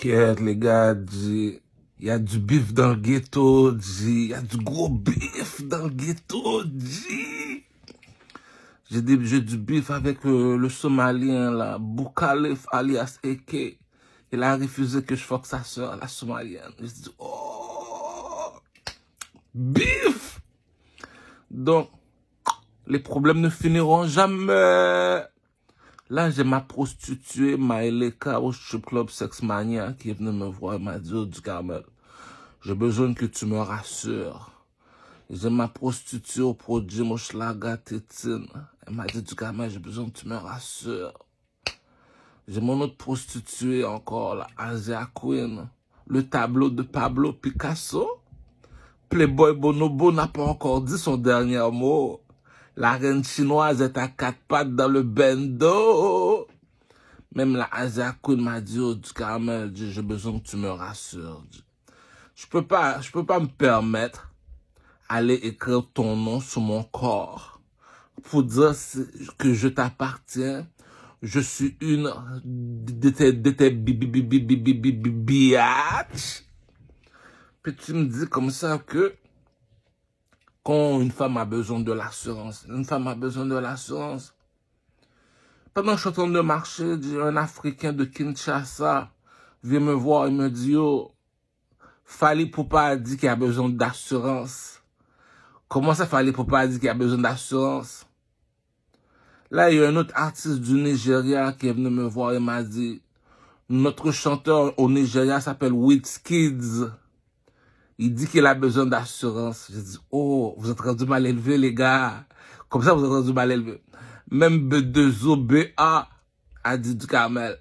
Qu'est-ce les gars, dit, il y a du bif dans le ghetto, dit, il y a du gros bif dans le ghetto, dit. J'ai du bif avec le Somalien, là, Boukalef alias Eke. Il a refusé que je fuck sa soeur, la Somalienne. Je dis, oh, bif! Donc, les problèmes ne finiront jamais. Là, j'ai ma prostituée, Maëleka, au strip club Sex Mania, qui est venue me voir et m'a dit, oh, du Carmel, j'ai besoin que tu me rassures. J'ai ma prostituée au produit, mon Schlaga Tétine. Elle m'a dit, du Carmel, j'ai besoin que tu me rassures. J'ai mon autre prostituée encore, la Asia Queen. Le tableau de Pablo Picasso. Playboy Bonobo n'a pas encore dit son dernier mot. La reine chinoise est à 4 pattes dans le bendo. Même la Asia Queen m'a dit, oh, du Carmel, j'ai besoin que tu me rassures. Je peux pas me permettre d'aller écrire ton nom sur mon corps pour dire que je t'appartiens. Je suis une de tes biatch. Puis tu me dis comme ça que quand une femme a besoin de l'assurance, Pendant que je suis en train de marcher, un Africain de Kinshasa vient me voir et me dit, oh, Fally Ipupa a dit qu'il a besoin d'assurance. Comment ça, Fally Ipupa a dit qu'il a besoin d'assurance? Là, il y a un autre artiste du Nigeria qui est venu me voir et m'a dit, notre chanteur au Nigeria s'appelle Wizkid. Il dit qu'il a besoin d'assurance. J'ai dit, oh, vous êtes rendu mal élevé, les gars. Comme ça, vous êtes rendu mal élevé. Même B2OBA a dit, du Carmel,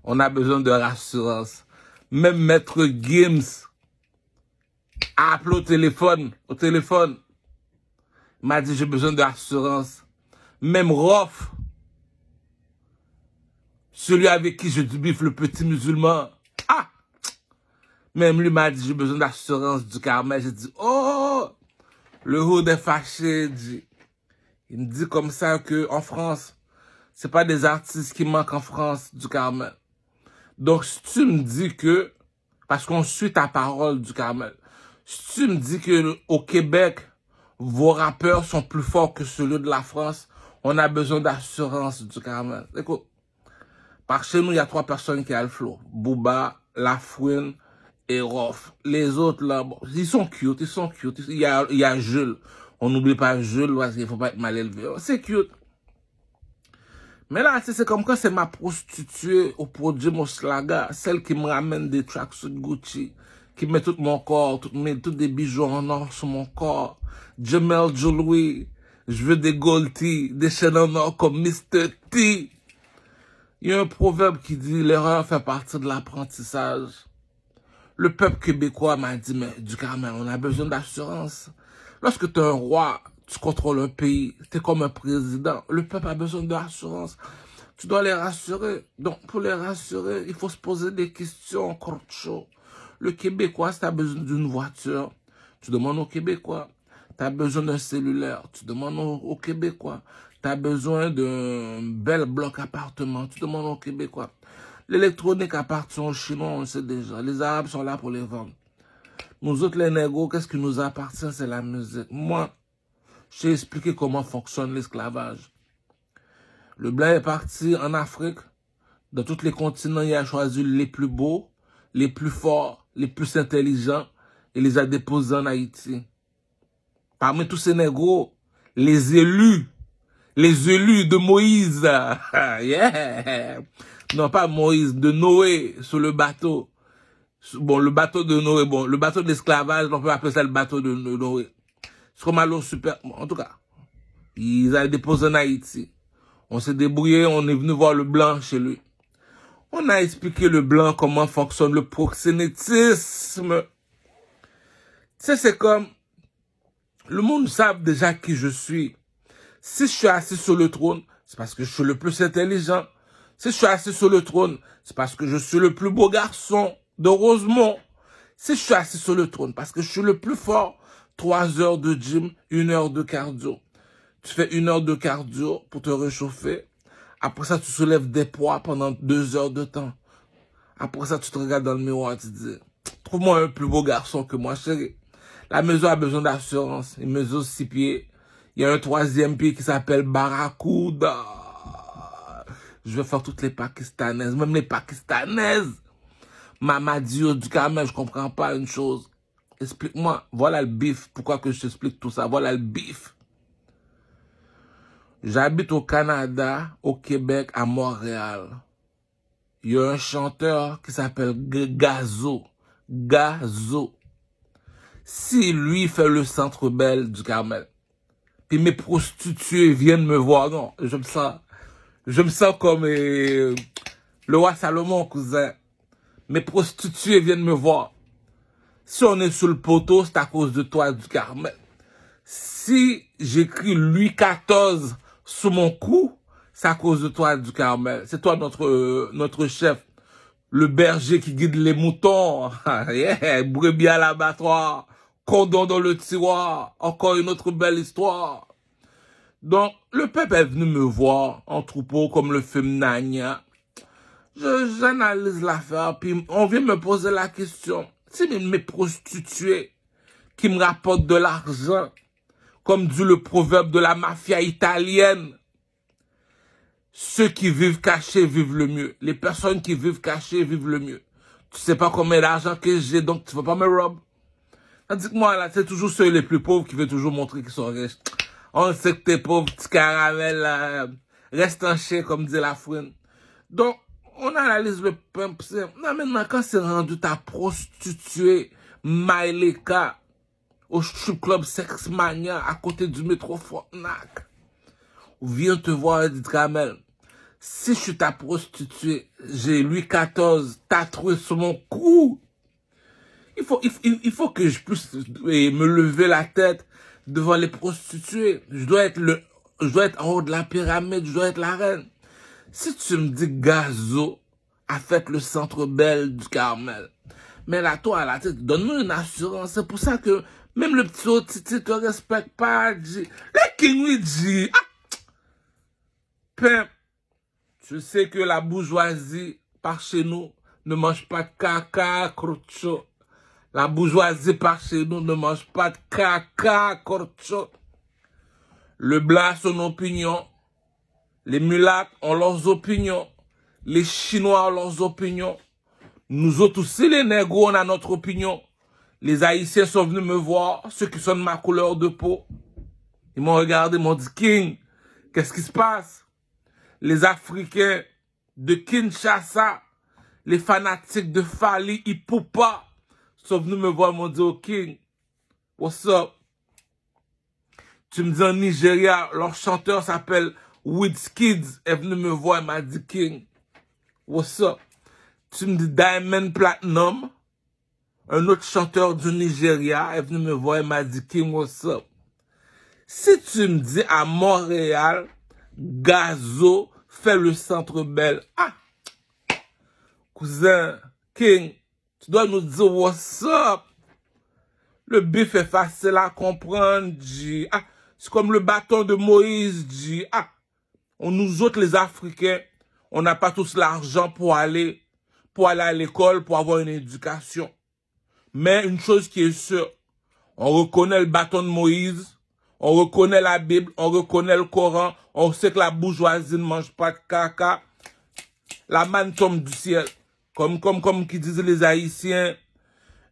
on a besoin de rassurance. Même Maître Gims a appelé au téléphone. Il m'a dit, j'ai besoin d'assurance. Même Rof, celui avec qui je dubiffe, le petit musulman, même lui m'a dit, j'ai besoin d'assurance, du Carmel. J'ai dit, oh, le hood est fâché, dit. Il me dit comme ça que en France, c'est pas des artistes qui manquent en France, du Carmel. Donc, si tu me dis que, parce qu'on suit ta parole, du Carmel, si tu me dis que au Québec, vos rappeurs sont plus forts que ceux de la France, on a besoin d'assurance, du Carmel. Écoute, par chez nous, il y a 3 personnes qui ont le flow. Booba, Lafouine et Rof. Les autres, là, bon, ils sont cute. Il y a Jules. On n'oublie pas Jules, parce qu'il faut pas être mal élevé. C'est cute. Mais là, c'est comme quand c'est ma prostituée au produit Moslaga, celle qui me ramène des tracks sur Gucci, qui met tout mon corps, tous des bijoux en or sur mon corps. Jamel Jewelry, je veux des Goldie, des chaînes en or comme Mr. T. Il y a un proverbe qui dit, l'erreur fait partie de l'apprentissage. Le peuple québécois m'a dit, mais du Carmel, on a besoin d'assurance. Lorsque tu es un roi, tu contrôles un pays, tu es comme un président, le peuple a besoin d'assurance. Tu dois les rassurer. Donc, pour les rassurer, il faut se poser des questions corcho. Le Québécois, si tu as besoin d'une voiture, tu demandes au Québécois. Tu as besoin d'un cellulaire, tu demandes au Québécois. Tu as besoin d'un bel bloc appartement, tu demandes aux Québécois. L'électronique appartient aux Chinois, on le sait déjà. Les Arabes sont là pour les vendre. Nous autres, les négros, qu'est-ce qui nous appartient? C'est la musique. Moi, je t'ai expliqué comment fonctionne l'esclavage. Le blanc est parti en Afrique. Dans tous les continents, il a choisi les plus beaux, les plus forts, les plus intelligents et les a déposés en Haïti. Parmi tous ces négros, les élus de Moïse, yeah. Non, pas Moïse, de Noé sur le bateau. Bon, le bateau de Noé, bon, le bateau de l'esclavage, on peut appeler ça le bateau de Noé. C'est comme alors super, bon, en tout cas, ils avaient déposé en Haïti. On s'est débrouillé, on est venu voir le blanc chez lui. On a expliqué le blanc comment fonctionne le proxénétisme. Tu sais, c'est comme, le monde sait déjà qui je suis. Si je suis assis sur le trône, c'est parce que je suis le plus intelligent. Si je suis assis sur le trône, c'est parce que je suis le plus beau garçon de Rosemont. Si je suis assis sur le trône, parce que je suis le plus fort, 3 heures de gym, 1 heure de cardio. Tu fais 1 heure de cardio pour te réchauffer. Après ça, tu soulèves des poids pendant 2 heures de temps. Après ça, tu te regardes dans le miroir, tu te dis, trouve-moi un plus beau garçon que moi, chérie. La maison a besoin d'assurance. Une maison 6 pieds. Il y a un 3e pied qui s'appelle Barracuda. Je vais faire toutes les Pakistanaises, même les Pakistanaises. Maman dit du Carmel, je comprends pas une chose. Explique-moi. Voilà le bif. Pourquoi que je t'explique tout ça? Voilà le bif. J'habite au Canada, au Québec, à Montréal. Il y a un chanteur qui s'appelle Gazo. Gazo. Si lui fait le Centre Bell du Carmel, puis mes prostituées viennent me voir, non, je me sens comme le roi Salomon, cousin. Mes prostituées viennent me voir. Si on est sous le poteau, c'est à cause de toi du Carmel. Si j'écris Louis XIV sous mon cou, c'est à cause de toi du Carmel. C'est toi notre chef. Le berger qui guide les moutons. Yeah, brebis à l'abattoir. Condom dans le tiroir. Encore une autre belle histoire. Donc, le peuple est venu me voir en troupeau comme le film Nania. J'analyse l'affaire, puis on vient me poser la question. Si mes prostituées qui me rapportent de l'argent, comme dit le proverbe de la mafia italienne, ceux qui vivent cachés vivent le mieux. Les personnes qui vivent cachées vivent le mieux. Tu sais pas combien d'argent que j'ai, donc tu vas pas me rob. Tandis que moi, là, c'est toujours ceux les plus pauvres qui veulent toujours montrer qu'ils sont riches. On sait que t'es pauvre, petit caramel, là, reste en chien, comme dit la fouine. Donc, on analyse le pimp. Non, maintenant, quand c'est rendu ta prostituée, Maïleka, au strip club Sex Mania, à côté du métro Frontenac, viens te voir et dit, Kamel, si je suis ta prostituée, j'ai Louis XIV tatoué sur mon cou, il faut que je puisse me lever la tête devant les prostituées. Je dois être en haut de la pyramide, je dois être la reine. Si tu me dis Gazo a fait le Centre Bell du Carmel, mais là, toi, là, donne-nous une assurance. C'est pour ça que même le petit Otiti te respecte pas. Le King lui dit, pimp, tu sais que la bourgeoisie, par chez nous, ne mange pas de caca, crocho. La bourgeoisie, par chez nous, ne mange pas de caca, crocho. Le blanc a son opinion. Les mulattes ont leurs opinions. Les Chinois ont leurs opinions. Nous autres aussi, les négros, on a notre opinion. Les Haïtiens sont venus me voir, ceux qui sont de ma couleur de peau. Ils m'ont regardé, m'ont dit, King, qu'est-ce qui se passe? Les Africains de Kinshasa, les fanatiques de Fali Ipupa, sont venus me voir, m'ont dit, oh King, what's up? Tu me dis en Nigeria, leur chanteur s'appelle Wizkid, est venu me voir, il m'a dit, King, what's up? Tu me dis Diamond Platinum, un autre chanteur du Nigeria, est venu me voir, il m'a dit, King, what's up? Si tu me dis à Montréal, Gazo fait le Centre Bell, cousin, King, tu dois nous dire what's up? Le bif est facile à comprendre, G. C'est comme le bâton de Moïse, G. Nous autres, les Africains, on n'a pas tous l'argent pour aller à l'école, pour avoir une éducation. Mais une chose qui est sûre, on reconnaît le bâton de Moïse, on reconnaît la Bible, on reconnaît le Coran, on sait que la bourgeoisie ne mange pas de caca. La manne tombe du ciel. Comme qui disent les Haïtiens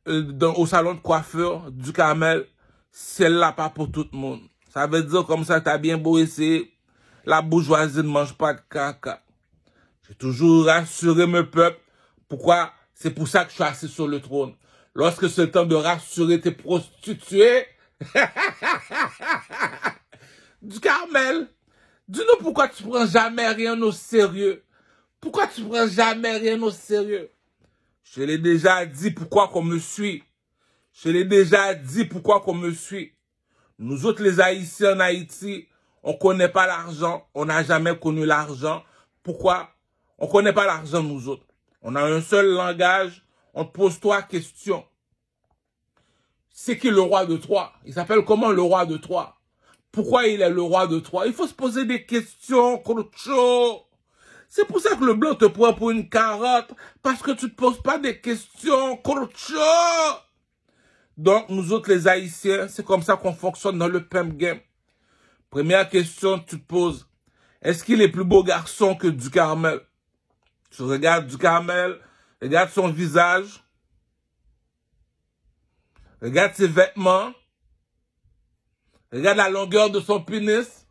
au salon de coiffeur du Carmel, celle-là pas pour tout le monde. Ça veut dire comme ça, t'as bien beau essayer, la bourgeoisie ne mange pas de caca. J'ai toujours rassuré mon peuple. Pourquoi? C'est pour ça que je suis assis sur le trône. Lorsque c'est le temps de rassurer tes prostituées, du Carmel, dis-nous pourquoi tu prends jamais rien au sérieux. Pourquoi tu prends jamais rien au sérieux? Je l'ai déjà dit pourquoi qu'on me suit. Je l'ai déjà dit pourquoi qu'on me suit. Nous autres, les Haïtiens en Haïti, on connaît pas l'argent. On n'a jamais connu l'argent. Pourquoi? On connaît pas l'argent, nous autres. On a un seul langage. On te pose 3 questions. C'est qui le roi de Troie? Il s'appelle comment le roi de Troie? Pourquoi il est le roi de Troie? Il faut se poser des questions, Crocho. C'est pour ça que le blanc te prend pour une carotte, parce que tu ne te poses pas des questions, Kurcho. Donc, nous autres, les Haïtiens, c'est comme ça qu'on fonctionne dans le pimp game. Première question que tu te poses, est-ce qu'il est plus beau garçon que Ducarmel? Tu regardes Ducarmel, regarde son visage, regarde ses vêtements, regarde la longueur de son pénis.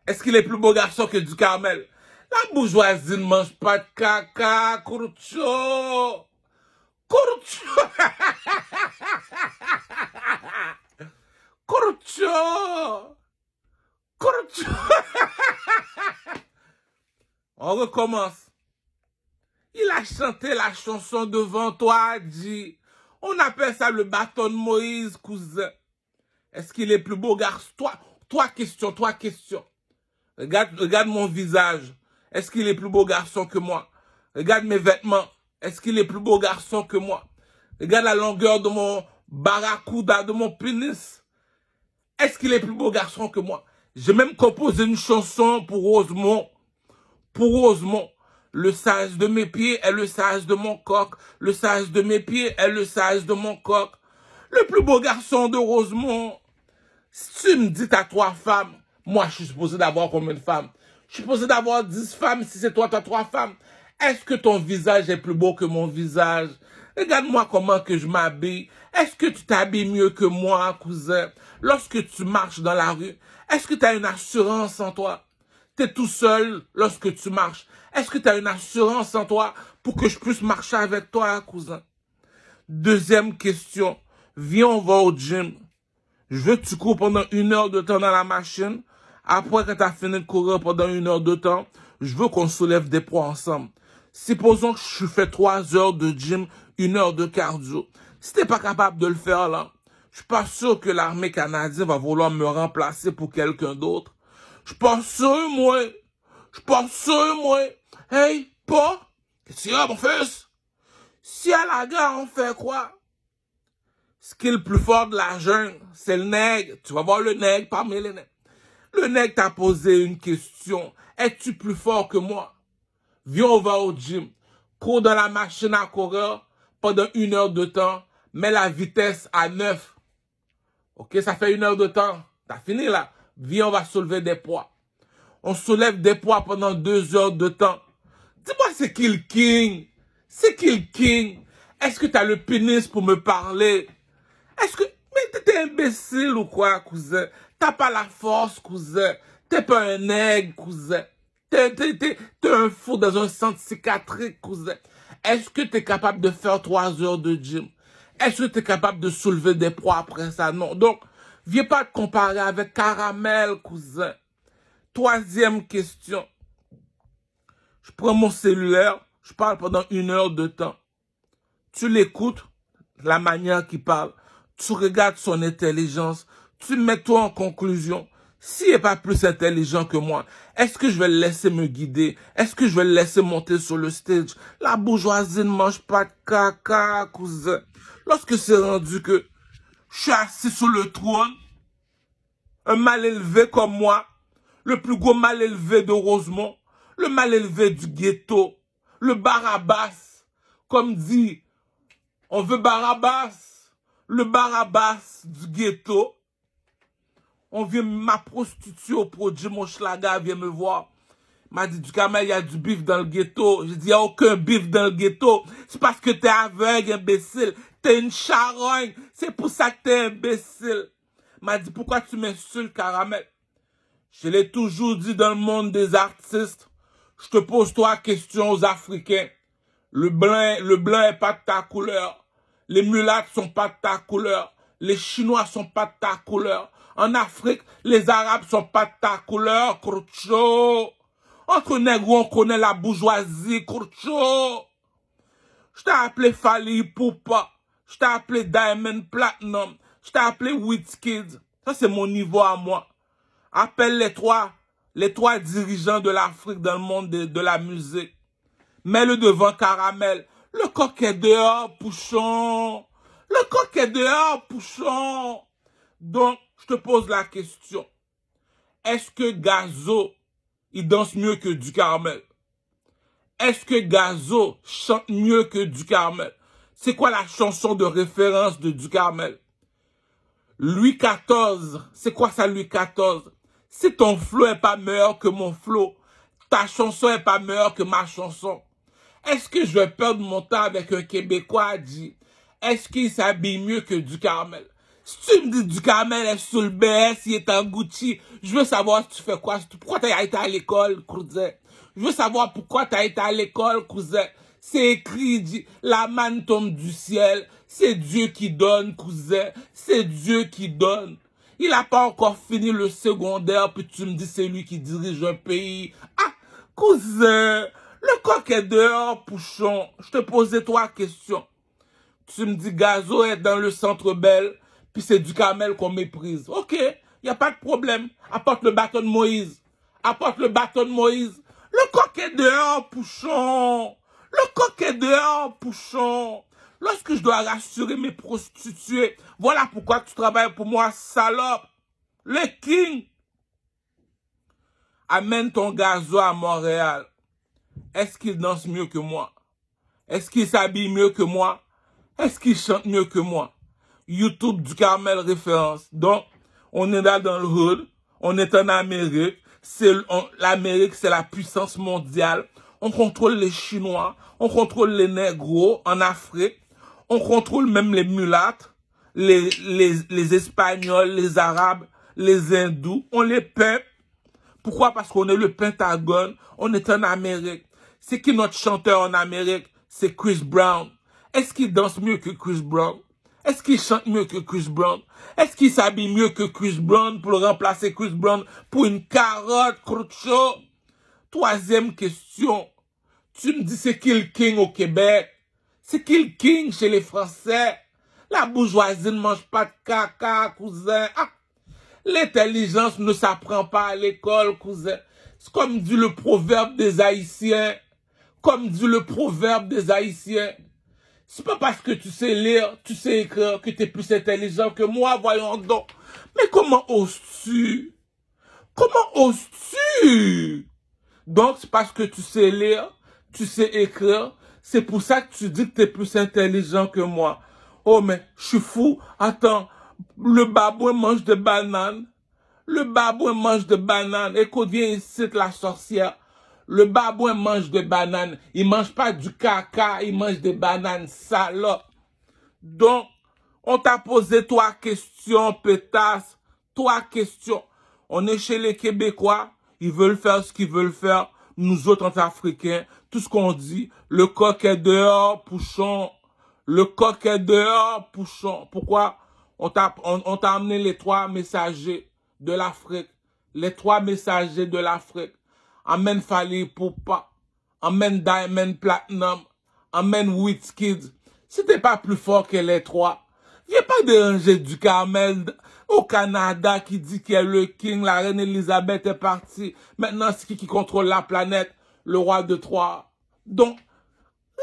Est-ce qu'il est plus beau garçon que Ducarmel? La bourgeoisie ne mange pas de caca, Kurcho. Kurcho. Kurcho. Kurcho. On recommence. Il a chanté la chanson devant toi, dit. On appelle ça le bâton de Moïse, cousin. Est-ce qu'il est plus beau garçon? Toi question. Regarde mon visage. Est-ce qu'il est plus beau garçon que moi? Regarde mes vêtements. Est-ce qu'il est plus beau garçon que moi? Regarde la longueur de mon barracuda, de mon pénis. Est-ce qu'il est plus beau garçon que moi? J'ai même composé une chanson pour Rosemont. Pour Rosemont. Le sage de mes pieds est le sage de mon coq. Le sage de mes pieds est le sage de mon coq. Le plus beau garçon de Rosemont. Si tu me dis t'as 3 femmes, moi je suis supposé d'avoir combien de femmes? Je suis supposé d'avoir 10 femmes si c'est toi t'as 3 femmes. Est-ce que ton visage est plus beau que mon visage? Regarde-moi comment que je m'habille. Est-ce que tu t'habilles mieux que moi, cousin? Lorsque tu marches dans la rue, est-ce que tu as une assurance en toi? Tu es tout seul lorsque tu marches. Est-ce que tu as une assurance en toi pour que je puisse marcher avec toi, cousin? Deuxième question. Viens, on va au gym. Je veux que tu cours pendant 1 heure de temps dans la machine. Après, quand tu as fini de courir pendant 1 heure de temps, je veux qu'on soulève des poids ensemble. Supposons que je fais 3 heures de gym, 1 heure de cardio. Si tu n'es pas capable de le faire là, je suis pas sûr que l'armée canadienne va vouloir me remplacer pour quelqu'un d'autre. Je pense sûr, moi. Hey, pas? Qu'est-ce qu'il y a, mon fils? Si à la gare, on fait quoi? Ce qui est le plus fort de la jungle, c'est le nègre. Tu vas voir le nègre parmi les nègres. Le nègre t'a posé une question. Es-tu plus fort que moi? Viens, on va au gym. Cours dans la machine à courir pendant 1 heure de temps. Mets la vitesse à 9. Ok, ça fait 1 heure de temps. T'as fini là. Viens, on va soulever des poids. On soulève des poids pendant 2 heures de temps. Dis-moi, c'est qui le king? C'est qui le king? Est-ce que t'as le pénis pour me parler? Est-ce que... Mais t'es imbécile ou quoi, cousin? T'as pas la force, cousin. T'es pas un aigle, cousin. T'es un fou dans un centre psychiatrique, cousin. Est-ce que t'es capable de faire 3 heures de gym? Est-ce que t'es capable de soulever des poids après ça? Non. Donc, viens pas te comparer avec Caramel, cousin. Troisième question. Je prends mon cellulaire, je parle pendant 1 heure de temps. Tu l'écoutes, la manière qu'il parle. Tu regardes son intelligence. Tu mets toi en conclusion. S'il n'est pas plus intelligent que moi, est-ce que je vais le laisser me guider? Est-ce que je vais le laisser monter sur le stage? La bourgeoisie ne mange pas de caca, cousin. Lorsque c'est rendu que je suis assis sur le trône, un mal élevé comme moi, le plus gros mal élevé de Rosemont, le mal élevé du ghetto, le Barabbas, comme dit, on veut Barabbas, le Barabbas du ghetto. On vient ma prostituée au produit, mon schlaga vient me voir. M'a dit, Ducarmel, il y a du bif dans le ghetto. J'ai dit, il n'y a aucun bif dans le ghetto. C'est parce que t'es aveugle, imbécile. T'es une charogne. C'est pour ça que t'es imbécile. M'a dit, pourquoi tu m'insultes, Caramel? Je l'ai toujours dit dans le monde des artistes. Je te pose 3 questions aux Africains. Le blanc est pas de ta couleur. Les mulattes sont pas de ta couleur. Les Chinois sont pas de ta couleur. En Afrique, les Arabes sont pas de ta couleur, Kurcho. Entre nègres, on connaît la bourgeoisie, Kurcho. Je t'ai appelé Fally Ipupa. Je t'ai appelé Diamond Platinum. Je t'ai appelé Wizkid. Ça, c'est mon niveau à moi. Appelle les trois dirigeants de l'Afrique dans le monde de la musique. Mets-le devant Caramel. Le coq est dehors, Pouchon. Le coq est dehors, Pouchon. Donc, je te pose la question. Est-ce que Gazo il danse mieux que du Carmel? Est-ce que Gazo chante mieux que du Carmel? C'est quoi la chanson de référence de du Carmel? Louis XIV, c'est quoi ça Louis XIV? Si ton flow est pas meilleur que mon flow, ta chanson est pas meilleure que ma chanson, est-ce que je vais perdre mon temps avec un Québécois à dire, est-ce qu'il s'habille mieux que du Carmel? Si tu me dis du Carmel est sous le BS, il est en Gucci, je veux savoir si tu fais quoi, pourquoi tu as été à l'école, cousin. Je veux savoir pourquoi tu as été à l'école, cousin. C'est écrit, dit, la manne tombe du ciel, c'est Dieu qui donne, cousin, c'est Dieu qui donne. Il n'a pas encore fini le secondaire, puis tu me dis c'est lui qui dirige un pays. Ah, cousin, le coq est dehors, Pouchon. Je te posais trois questions. Tu me dis Gazo est dans le centre Bell, puis c'est du Carmel qu'on méprise. Ok, il n'y a pas de problème. Apporte le bâton de Moïse. Apporte le bâton de Moïse. Le coq est dehors, Pouchon. Le coq est dehors, Pouchon. Lorsque je dois rassurer mes prostituées, voilà pourquoi tu travailles pour moi, salope. Le King. Amène ton Gazo à Montréal. Est-ce qu'il danse mieux que moi? Est-ce qu'il s'habille mieux que moi? Est-ce qu'il chante mieux que moi? YouTube du Carmel référence. Donc, on est là dans le hood. On est en Amérique. L'Amérique, c'est la puissance mondiale. On contrôle les Chinois. On contrôle les négros en Afrique. On contrôle même les mulâtres, les Espagnols, les Arabes, les Hindous. On les peint. Pourquoi? Parce qu'on est le Pentagone. On est en Amérique. C'est qui notre chanteur en Amérique? C'est Chris Brown. Est-ce qu'il danse mieux que Chris Brown? Est-ce qu'il chante mieux que Chris Brown? Est-ce qu'il s'habille mieux que Chris Brown pour remplacer Chris Brown pour une carotte, Crucho? Troisième question. Tu me dis c'est qui le king au Québec? C'est qui le king chez les Français? La bourgeoisie ne mange pas de caca, cousin. Ah, l'intelligence ne s'apprend pas à l'école, cousin. C'est comme dit le proverbe des Haïtiens. Comme dit le proverbe des Haïtiens. C'est pas parce que tu sais lire, tu sais écrire, que tu es plus intelligent que moi, voyons donc. Mais comment oses-tu? Comment oses-tu? Donc, c'est parce que tu sais lire, tu sais écrire, c'est pour ça que tu dis que tu es plus intelligent que moi. Oh, mais je suis fou. Attends, le babouin mange des bananes. Le babouin mange des bananes. Écoute, viens ici, la sorcière. Le babouin mange des bananes. Il mange pas du caca, il mange des bananes, salope. Donc, on t'a posé trois questions, pétasse. Trois questions. On est chez les Québécois. Ils veulent faire ce qu'ils veulent faire. Nous autres, en Africains, tout ce qu'on dit, le coq est dehors, Pouchon. Le coq est dehors, Pouchon. Pourquoi? On t'a amené les trois messagers de l'Afrique. Les trois messagers de l'Afrique. Amène Fali Poupa. Amène Diamond Platinum. Amène Wizkid. Si t'es pas plus fort que les trois, viens pas déranger du Carmel au Canada qui dit qu'il est le king, la reine Elisabeth est partie. Maintenant, c'est qui contrôle la planète? Le roi de Troie. Donc,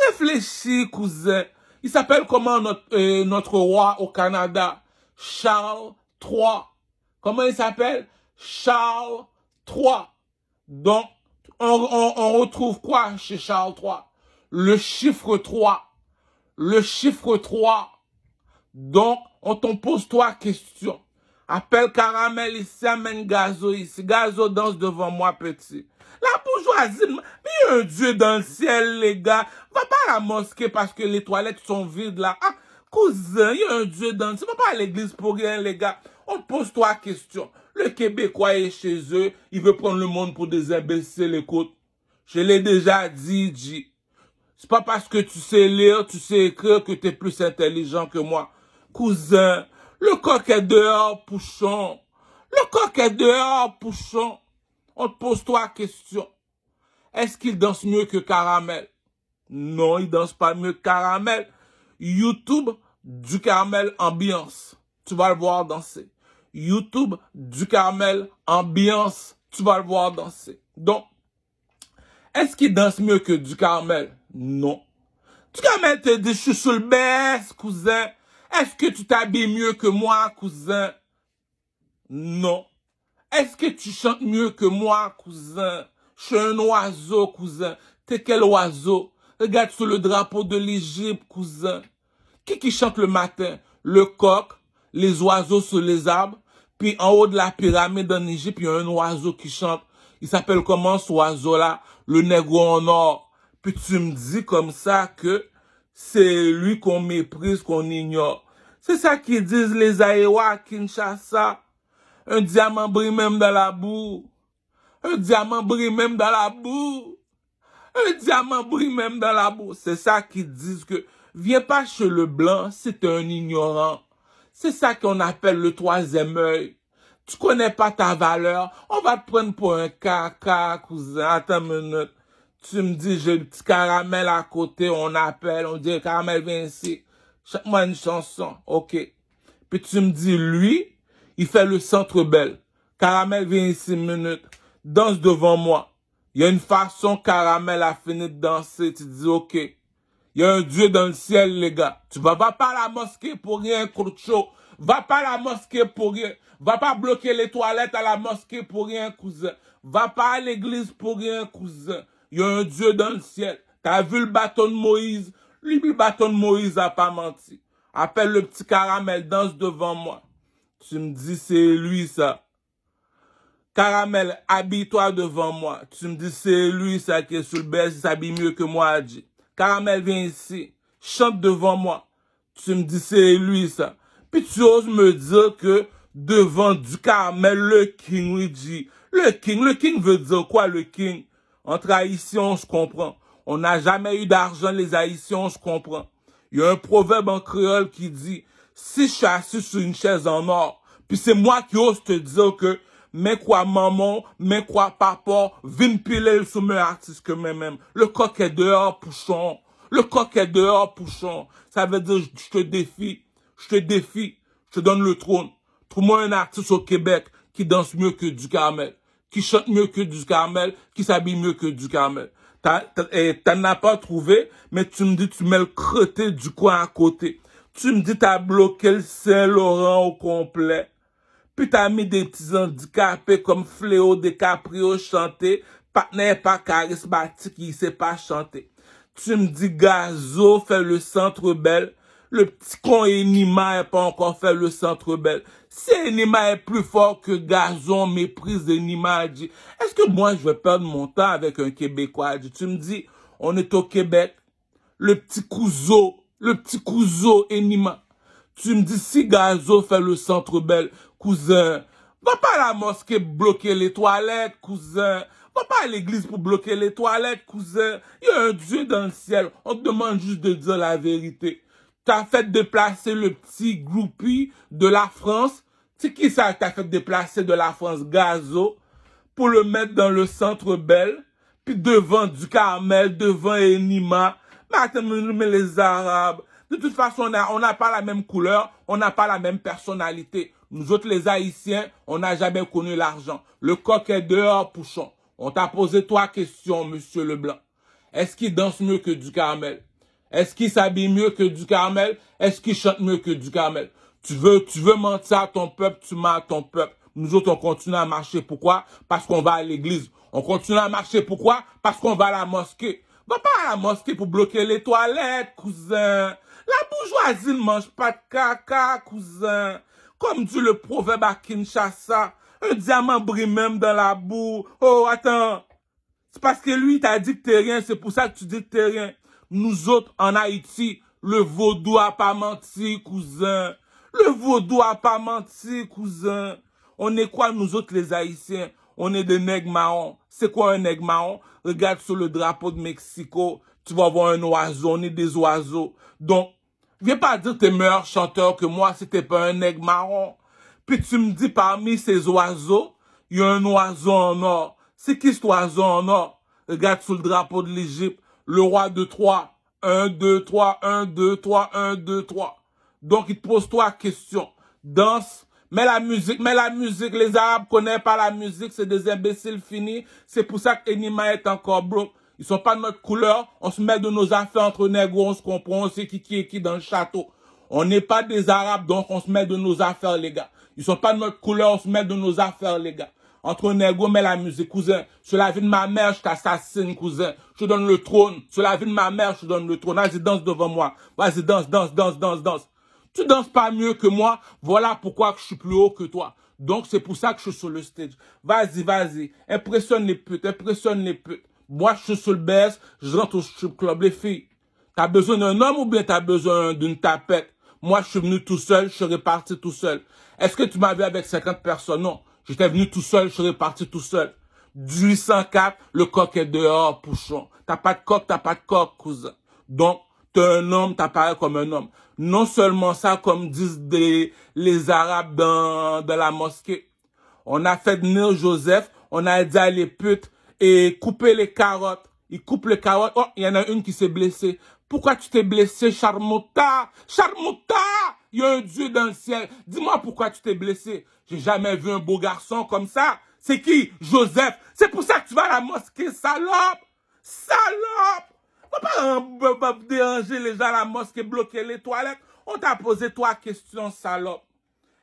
réfléchis, cousin. Il s'appelle comment notre roi au Canada? Charles III. Comment il s'appelle? Charles III. Donc, on retrouve quoi chez Charles III? Le chiffre 3. Le chiffre 3. Donc, on t'en pose trois questions. Appelle Caramel ici, amène Gazo ici. Gazo danse devant moi, petit. La bourgeoisie, mais il y a un Dieu dans le ciel, les gars. Va pas à la mosquée parce que les toilettes sont vides là. Ah, cousin, il y a un Dieu dans le ciel. Va pas à l'église pour rien, les gars. On te pose trois questions. Le Québécois est chez eux. Il veut prendre le monde pour des imbéciles. Écoute, je l'ai déjà dit, G. C'est pas parce que tu sais lire, tu sais écrire que tu es plus intelligent que moi. Cousin, le coq est dehors, Pouchon. Le coq est dehors, Pouchon. On te pose trois questions. Est-ce qu'il danse mieux que Caramel? Non, il danse pas mieux que Caramel. YouTube, du Carmel ambiance. Tu vas le voir danser. YouTube, du Carmel ambiance. Tu vas le voir danser. Donc, est-ce qu'il danse mieux que du Carmel? Non. Du Carmel te dit, je suis sur le baisse, cousin. Est-ce que tu t'habilles mieux que moi, cousin? Non. Est-ce que tu chantes mieux que moi, cousin? Je suis un oiseau, cousin. T'es quel oiseau? Regarde sur le drapeau de l'Égypte, cousin. Qui chante le matin? Le coq, les oiseaux sur les arbres. Puis en haut de la pyramide en Égypte, il y a un oiseau qui chante. Il s'appelle comment ce oiseau-là? Le négro en or. Puis tu me dis comme ça que c'est lui qu'on méprise, qu'on ignore. C'est ça qu'ils disent les Aïwa à Kinshasa. Un diamant brille même dans la boue. Un diamant brille même dans la boue. Un diamant brille même dans la boue. C'est ça qu'ils disent que viens pas chez le blanc, c'est un ignorant. C'est ça qu'on appelle le troisième œil. Tu connais pas ta valeur, on va te prendre pour un caca, cousin. Attends une minute. Tu me dis, j'ai le petit caramel à côté, on appelle, on dit, caramel, viens ici. Chante-moi une chanson, ok. Puis tu me dis, lui, il fait le centre belle. Caramel, viens ici une minute. Danse devant moi. Il y a une façon caramel a fini de danser, tu dis, ok. Il y a un Dieu dans le ciel, les gars. Tu va pas à la mosquée pour rien, Croucho. Va pas à la mosquée pour rien. Va pas bloquer les toilettes à la mosquée pour rien, cousin. Va pas à l'église pour rien, cousin. Il y a un Dieu dans le ciel. T'as vu le bâton de Moïse? Lui, le bâton de Moïse a pas menti. Appelle le petit caramel, danse devant moi. Tu me dis, c'est lui, ça. Caramel, habille-toi devant moi. Tu me dis, c'est lui, ça, qui est sur le bel, il s'habille mieux que moi, a dit. Caramel, viens ici. Chante devant moi. Tu me dis, c'est lui, ça. Puis tu oses me dire que devant du caramel, le king, lui dit. Le king veut dire quoi, le king? Entre Haïtiens, on se comprend. On n'a jamais eu d'argent, les Haïtiens, on se comprend. Il y a un proverbe en créole qui dit, si je suis assis sur une chaise en or, puis c'est moi qui ose te dire que, mais quoi maman, mais quoi papa, vin piler sur mes artistes que même. Le coq est dehors, pouchon. Le coq est dehors, pouchon. Ça veut dire, je te défie. Je te donne le trône. Trouve-moi un artiste au Québec qui danse mieux que du Carmel, qui chante mieux que du Carmel, qui s'habille mieux que du Carmel. T'en as pas trouvé, mais tu me dis, tu mets le crotté du coin à côté. Tu me dis, t'as bloqué le Saint-Laurent au complet. Puis t'as mis des petits handicapés comme Fléau DiCaprio chanter, partenaire pas charismatique, il sait pas chanter. Tu me dis, Gazo fait le centre belle. Le petit con Enima n'a pas encore fait le centre belle. Si Enima est plus fort que Gazon, méprise Enima, dit, est-ce que moi je vais perdre mon temps avec un Québécois? Dit, tu me dis, on est au Québec, le petit couseau Enima. Tu me dis, si Gazo fait le centre belle, cousin, va pas à la mosquée bloquer les toilettes, cousin. Va pas à l'église pour bloquer les toilettes, cousin. Il y a un Dieu dans le ciel. On te demande juste de dire la vérité. T'as fait déplacer le petit groupie de la France. C'est qui ça t'as fait déplacer de la France, Gazo, pour le mettre dans le centre belle, puis devant du Carmel, devant Enima. Mais attends, mais les Arabes, de toute façon, on n'a pas la même couleur, on n'a pas la même personnalité. Nous autres, les Haïtiens, on n'a jamais connu l'argent. Le coq est dehors, pouchon. On t'a posé trois questions, monsieur Leblanc. Est-ce qu'il danse mieux que du Carmel? Est-ce qu'il s'habille mieux que du Carmel? Est-ce qu'il chante mieux que du Carmel? Tu veux mentir à ton peuple, tu mens à ton peuple. Nous autres, on continue à marcher. Pourquoi? Parce qu'on va à l'église. On continue à marcher. Pourquoi? Parce qu'on va à la mosquée. Va pas à la mosquée pour bloquer les toilettes, cousin. La bourgeoisie ne mange pas de caca, cousin. Comme dit le proverbe à Kinshasa, un diamant brille même dans la boue. Oh, attends. C'est parce que lui, t'a dit que t'es rien, c'est pour ça que tu dis que t'es rien. Nous autres, en Haïti, le vaudou a pas menti, cousin. Le vaudou a pas menti, cousin. On est quoi, nous autres, les Haïtiens? On est des nègres marrons. C'est quoi un nègre marron? Regarde sur le drapeau de Mexico. Tu vas voir un oiseau. On est des oiseaux. Donc, viens pas dire que t'es meilleur chanteur que moi si t'es pas un nègre marron. Puis tu me dis, parmi ces oiseaux, il y a un oiseau en or. C'est qui cet oiseau en or? Regarde sur le drapeau de l'Égypte. Le roi de Troie. 1, 2, 3, 1, 2, 3, 1, 2, 3. Donc, il te pose trois questions. Danse. Mais la musique, les Arabes connaissent pas la musique, c'est des imbéciles finis. C'est pour ça qu'Enima est encore broke. Ils sont pas de notre couleur. On se met de nos affaires entre négros, on se comprend, on sait qui est qui dans le château. On n'est pas des Arabes, donc on se met de nos affaires, les gars. Ils sont pas de notre couleur, on se met de nos affaires, les gars. Entre un négro, mais la musique, cousin. Sur la vie de ma mère, je t'assassine, cousin. Je te donne le trône. Sur la vie de ma mère, je te donne le trône. Vas-y, danse devant moi. Vas-y, danse, danse, danse, danse, danse. Tu danses pas mieux que moi. Voilà pourquoi je suis plus haut que toi. Donc, c'est pour ça que je suis sur le stage. Vas-y, vas-y. Impressionne les putes, impressionne les putes. Moi, je suis sur le baisse, je rentre au strip club, les filles. T'as besoin d'un homme ou bien t'as besoin d'une tapette? Moi, je suis venu tout seul, je serais parti tout seul. Est-ce que tu m'as vu avec 50 personnes? Non. J'étais venu tout seul, je serais parti tout seul. Du 804, le coq est dehors, pouchon. T'as pas de coq, cousin. Donc, t'es un homme, t'apparais comme un homme. Non seulement ça, comme disent les Arabes dans la mosquée. On a fait venir Joseph, on a dit à les putes et couper les carottes. Il coupe les carottes. Oh, il y en a une qui s'est blessée. Pourquoi tu t'es blessé, Charmota? Charmota! Il y a un Dieu dans le ciel. Dis-moi pourquoi tu t'es blessé. J'ai jamais vu un beau garçon comme ça. C'est qui? Joseph. C'est pour ça que tu vas à la mosquée, salope! Salope! Faut pas déranger les gens à la mosquée, bloquer les toilettes. On t'a posé trois questions, salope.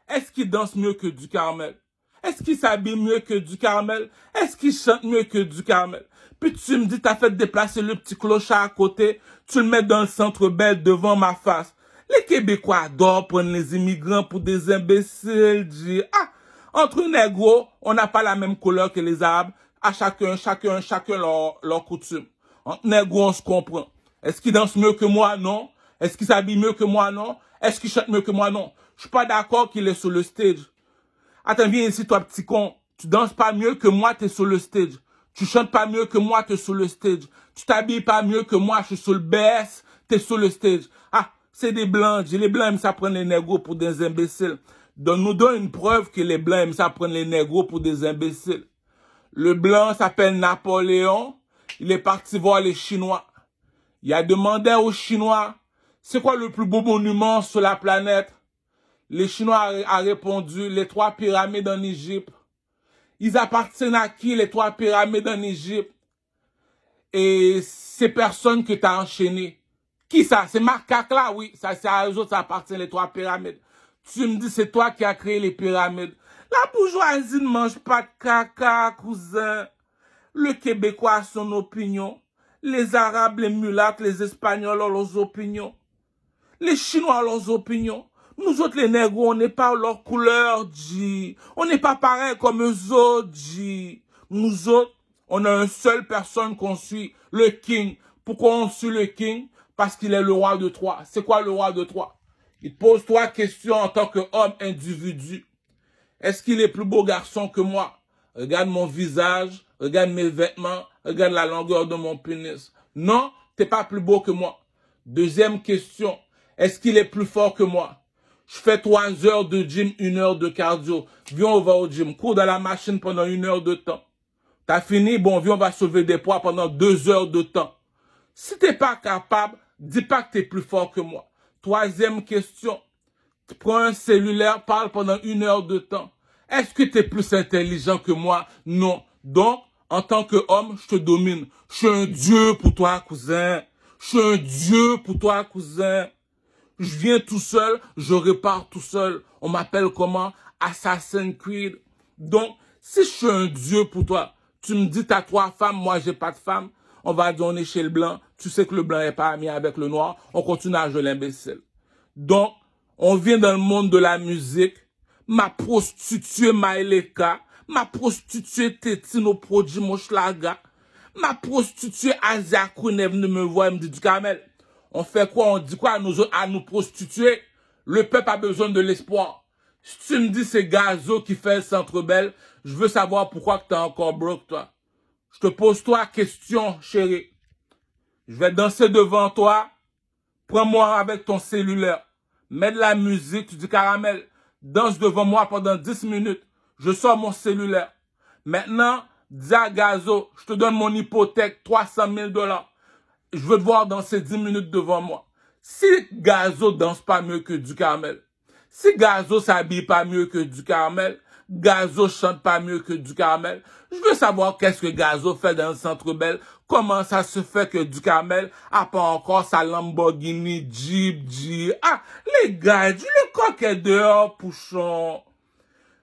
Est-ce qu'il danse mieux que du Carmel? Est-ce qu'il s'habille mieux que du Carmel? Est-ce qu'il chante mieux que du Carmel? Puis tu me dis, t'as fait déplacer le petit clochard à côté, tu le mets dans le centre belle devant ma face. Les Québécois adorent prendre les immigrants pour des imbéciles, dit. Ah, entre négros, on n'a pas la même couleur que les Arabes. À chacun leur coutume. Entre négros, on se comprend. Est-ce qu'il danse mieux que moi? Non. Est-ce qu'il s'habille mieux que moi? Non. Est-ce qu'il chante mieux que moi? Non. Je suis pas d'accord qu'il est sur le stage. Attends, viens ici, toi, petit con. Tu danses pas mieux que moi, t'es sur le stage. Tu chantes pas mieux que moi, t'es sur le stage. Tu t'habilles pas mieux que moi, je suis sur le BS, t'es sur le stage. Ah, c'est des blancs. Les blancs aiment ça prendre les négros pour des imbéciles. Donc, nous donne une preuve que les blancs aiment ça prendre les négros pour des imbéciles. Le blanc s'appelle Napoléon. Il est parti voir les Chinois. Il a demandé aux Chinois, c'est quoi le plus beau monument sur la planète? Les Chinois ont répondu, les trois pyramides en Égypte. Ils appartiennent à qui, les trois pyramides en Égypte? Et ces personnes que tu as enchaînées. Qui ça? C'est macaque là, oui. Ça, c'est à eux autres, ça appartient, les trois pyramides. Tu me dis, c'est toi qui as créé les pyramides. La bourgeoisie ne mange pas de caca, cousin. Le Québécois a son opinion. Les Arabes, les mulattes, les Espagnols ont leurs opinions. Les Chinois ont leurs opinions. Nous autres, les négros, on n'est pas leur couleur, G. On n'est pas pareil comme eux autres, G. Nous autres, on a une seule personne qu'on suit, le King. Pourquoi on suit le King? Parce qu'il est le roi de Troie. C'est quoi le roi de Troie? Il te pose trois questions en tant qu'homme individu. Est-ce qu'il est plus beau garçon que moi? Regarde mon visage, regarde mes vêtements, regarde la longueur de mon pénis. Non, t'es pas plus beau que moi. Deuxième question, est-ce qu'il est plus fort que moi? Je fais 3 heures de gym, 1 heure de cardio. Viens, on va au gym. Cours dans la machine pendant 1 heure de temps. T'as fini? Bon, viens, on va soulever des poids pendant 2 heures de temps. Si t'es pas capable, dis pas que t'es plus fort que moi. Troisième question, tu prends un cellulaire, parle pendant 1 heure de temps. Est-ce que tu es plus intelligent que moi? Non. Donc, en tant qu'homme, je te domine. Je suis un dieu pour toi, cousin. Je suis un dieu pour toi, cousin. Je viens tout seul, je repars tout seul. On m'appelle comment? Assassin's Creed. Donc, si je suis un dieu pour toi, tu me dis t'as 3 femmes, moi j'ai pas de femme. On va dire on est chez le blanc. Tu sais que le blanc est pas ami avec le noir. On continue à jouer l'imbécile. Donc, on vient dans le monde de la musique. Ma prostituée Maeleka, ma prostituée Tétino Produit Moshlaga, ma prostituée Asia Queen est venue me voir et me dit du Kamel. On fait quoi? On dit quoi à nous prostituer? Le peuple a besoin de l'espoir. Si tu me dis c'est Gazo qui fait le Centre Bell, je veux savoir pourquoi tu es encore broke, toi. Je te pose trois questions, chérie. Je vais danser devant toi. Prends-moi avec ton cellulaire. Mets de la musique, tu dis Caramel. Danse devant moi pendant 10 minutes. Je sors mon cellulaire. Maintenant, dis à Gazo, je te donne mon hypothèque, 300 000 $. Je veux te voir danser 10 minutes devant moi. Si Gazo danse pas mieux que du Carmel, si Gazo s'habille pas mieux que du Carmel, Gazo chante pas mieux que du Carmel, je veux savoir qu'est-ce que Gazo fait dans le Centre Bell. Comment ça se fait que du Carmel a pas encore sa Lamborghini Jeep. Ah, les gars, le coq est dehors, pouchon.